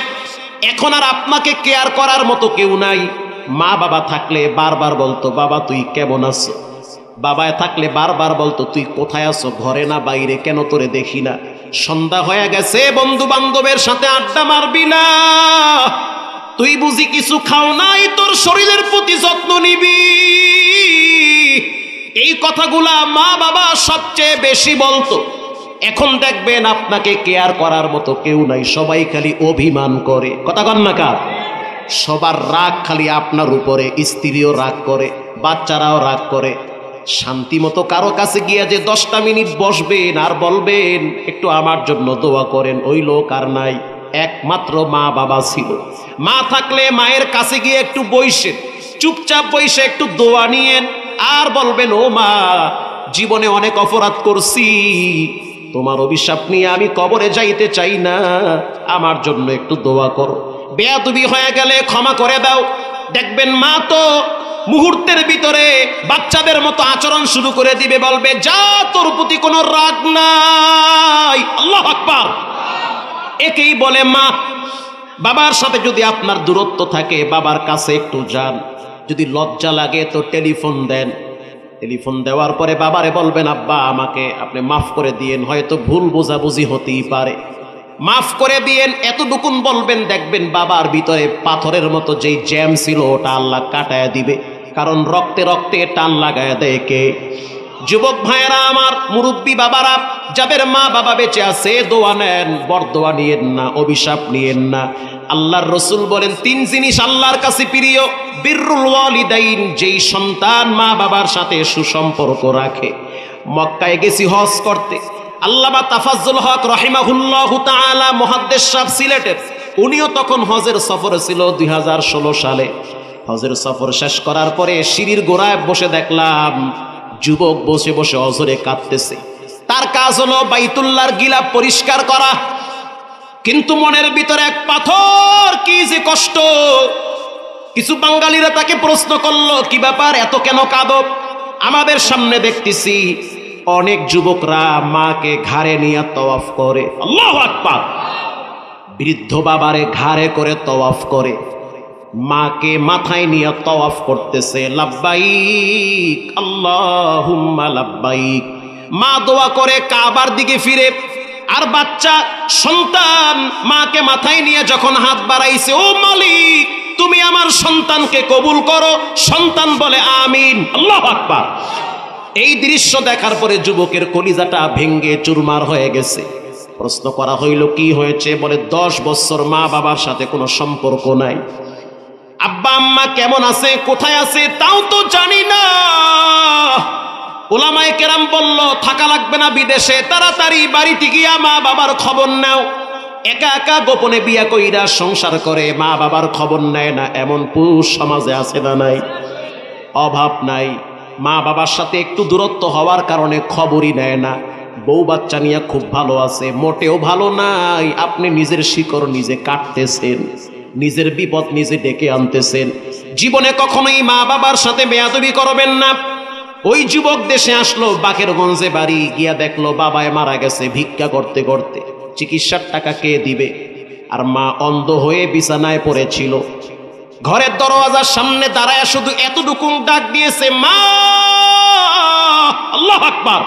এখন আর আপনাকে কেয়ার করার মতো কেউ নাই। মা বাবা থাকলে বারবার বলতো, বাবা তুই কেমন আছো? বাবা থাকলে বারবার বলতো, তুই কোথায় আছো, ঘরে না বাইরে, কেন তোরে দেখি না? সন্ধ্যা হয়ে গেছে, বন্ধু বান্ধবের সাথে আড্ডা মারবি না? তুই বুঝি কিছু খাও নাই, তোর শরীরের প্রতি যত্ন নিবি? এই কথাগুলা মা বাবা সবচেয়ে বেশি বলতো। এখন দেখবেন আপনাকে কেয়ার করার মতো কেউ নাই, সবাই খালি অভিমান করে। কথা কন না কার? সবার রাগ খালি আপনার উপরে, স্ত্রীও রাগ করে, বাচ্চারাও রাগ করে। শান্তি মতো কারো কাছে গিয়া যে 10টা মিনিট বসবেন আর বলবেন একটু আমার জন্য দোয়া করেন, ওই লোক আর নাই। একমাত্র মা বাবা ছিল। মা থাকলে মায়ের কাছে গিয়ে একটু বইসেন, চুপচাপ বইসে একটু দোয়া নিয়েন আর বলবেন, ও মা, জীবনে অনেক অপরাধ করছি, তোমার অভিশাপ নিয়ে আমি কবরে যাইতে চাই না, আমার জন্য একটু দোয়া করো। বেয়াদবি হয়ে গেলে ক্ষমা করে দাও। দেখবেন মা তো মুহূর্তের ভিতরে বাচ্চাদের মতো আচরণ শুরু করে দিবে, বলবে, যা, তোর প্রতি কোনো রাগ নাই। আল্লাহু আকবার। একেই বলে মা। বাবার সাথে যদি আপনার দূরত্ব থাকে, বাবার কাছে একটু যান। যদি লজ্জা লাগে তো টেলিফোন দেন। টেলিফোন দেওয়ার পরে বাবারে বলবেন, আব্বা আমাকে আপনি মাফ করে দিয়েন, হয়তো ভুল বোঝাবুঝি হতেই পারে, মাফ করে দিয়েন, এতটুকুন বলবেন। দেখবেন বাবার ভিতরে পাথরের মতো যেই জ্যাম ছিল ওটা আল্লাহ কাটায় দিবে, কারণ রক্তে রক্তে টান লাগায় দেয় কে? যুবক ভাইয়েরা আমার, মুরব্বী বাবারা, যাদের মা বাবা বেঁচে আছে, দোয়া নেন, বরদোয়া নিয়েন না, অভিশাপ নিয়েন না। আল্লাহর রসুল বলেন 3 জিনিস আল্লাহর কাছে প্রিয়। বিররুল ওয়ালিদাইন, যেই সন্তান মা বাবার সাথে সুসম্পর্ক রাখে। মক্কায় গেছি হজ করতে, আল্লামা তাফাজ্জুল হক রাহিমাহুল্লাহু তাআলা মুহাদ্দিস সাহেব সিলেটের, উনিও তখন হজের সফরে ছিল 2016 সালে। হজের সফর শেষ করার পরে সিঁড়ির গোড়ায় বসে দেখলাম যুবক বসে বসে অজরে কাঁদতেছে। তার কাজ হলো বাইতুল্লাহর গিলাফ পরিষ্কার করা, কিন্তু মনের ভিতরে এক পাথর, কি যে কষ্ট। কিছু বাঙালিরা তাকে প্রশ্ন করলো, কি ব্যাপার, এত কেন কাঁদো? আমাদের সামনে দেখতেছি অনেক যুবকরা মাকে ঘাড়ে নিয়ে তওয়াফ করে। আল্লাহু আকবার। বৃদ্ধ বাবারে ঘাড়ে করে তওয়াফ করে, মাকে মাথায় নিয়ে তওয়াফ করতেছে। লাব্বাইক আল্লাহুম্মা লাব্বাইক। মা দোয়া করে কাবার দিকে ফিরে, আর বাচ্চা সন্তান মাকে মাথায় নিয়ে যখন হাত বাড়াইছে, ও মালিক তুমি আমার সন্তানকে কবুল করো। সন্তান বলে আমিন। আল্লাহু আকবার। এই দৃশ্য দেখার পরে যুবকের কলিজাটা ভেঙ্গে চুরমার হয়ে গেছে। প্রশ্ন করা হইল, কি হয়েছে? বলে 10 বছর মা বাবার সাথে কোনো সম্পর্ক নাই। আব্বা আম্মা কেমন আছে, কোথায় আছে তাও তো জানি না। উলামায়ে কেরাম বলল, থাকা লাগবে না বিদেশে, তাড়াতাড়ি বাড়িতে গিয়া মা বাবার খবর নাও। একা একা গোপনে বিয়া কইরা সংসার করে, মা বাবার খবর নেয় না, এমন পুরুষ সমাজে আছে না নাই? অভাব নাই। মা বাবার সাথে একটু দূরত্ব হওয়ার কারণে খবরই নেয় না। বউ বাচ্চা নিয়ে খুব ভালো আছে, মোটেও ভালো নাই। আপনি নিজের শিকড় নিজে কাটতেছেন, নিজের বিপদ নিজে ডেকে আনতেছেন। জীবনে কখনোই মা বাবার সাথে বেয়াদবি করবেন না। ওই যুবক দেশে আসলো, বাকেরগঞ্জে বাড়ি, গিয়া দেখলো বাবায় মারা গেছে ভিক্ষা করতে করতে, চিকিৎসার টাকা কে দিবে? আর মা অন্ধ হয়ে বিছানায় পড়েছিল। ঘরের দরওয়াজার সামনে দাঁড়ায় শুধু এতটুকু ডাক দিয়েছে, মা! আল্লাহু আকবার।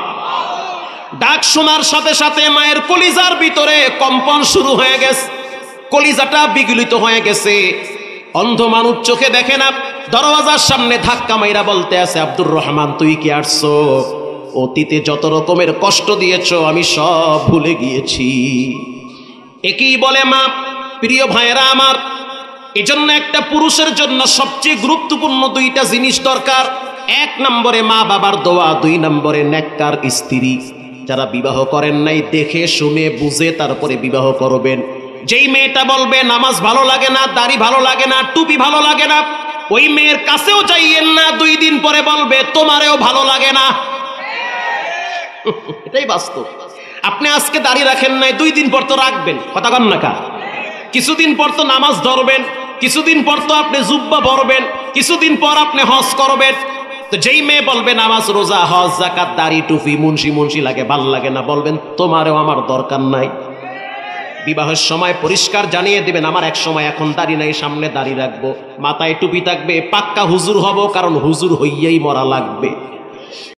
ডাক শোনার সাথে সাথে মায়ের কলিজার ভিতরে কম্পন শুরু হয়ে গেছে, কলিজাটা বিগলিত হয়ে গেছে। অন্ধ মানুষ চোখে দেখে না, দরওয়াজার সামনে ধাক্কা মাইরা বলতে আছে, আব্দুর রহমান তুই কি আসছো? অতীতে যত রকমের কষ্ট দিয়েছো আমি সব ভুলে গিয়েছি। একই বলে মা। প্রিয় ভাইয়েরা আমার, এজন্য একটা পুরুষের জন্য সবচেয়ে গুরুত্বপূর্ণ দুইটা জিনিস দরকার। এক নম্বরে মা বাবার দোয়া, দুই নম্বরে নেককার স্ত্রী। যারা বিবাহ করেন নাই দেখে শুনে বুঝে তারপরে বিবাহ করবেন। যেই মেয়েটা বলবে নামাজ ভালো লাগে না, দাড়ি ভালো লাগে না, টুপি ভালো লাগে না, ওই মেয়ের কাছেও যাইয়েন না। 2 দিন পরে বলবে তোমারেও ভালো লাগে না। এটাই বাস্তব। আপনি আজকে দাড়ি রাখেন নাই, 2 দিন পর তো রাখবেন, কথা কন না কা? কিছুদিন পর তো নামাজ ধরবেন, কিছুদিন পর তো আপনি জুব্বা পরবেন, কিছুদিন পর আপনি হজ করবেন। তো যেই মেয়ে বলবে নামাজ রোজা হজ যাকাত দাড়ি টুপি মুন্সি লাগে, ভাল লাগে না, বলবেন তোমারও আমার দরকার নাই। বিবাহের সময় পরিষ্কার জানিয়ে দিবেন, আমার এক সময় এখন দাড়ি নাই, সামনে দাড়ি রাখবো, মাথায় টুপি থাকবে, পাক্কা হুজুর হব, কারণ হুজুর হইয়াই মরা লাগবে।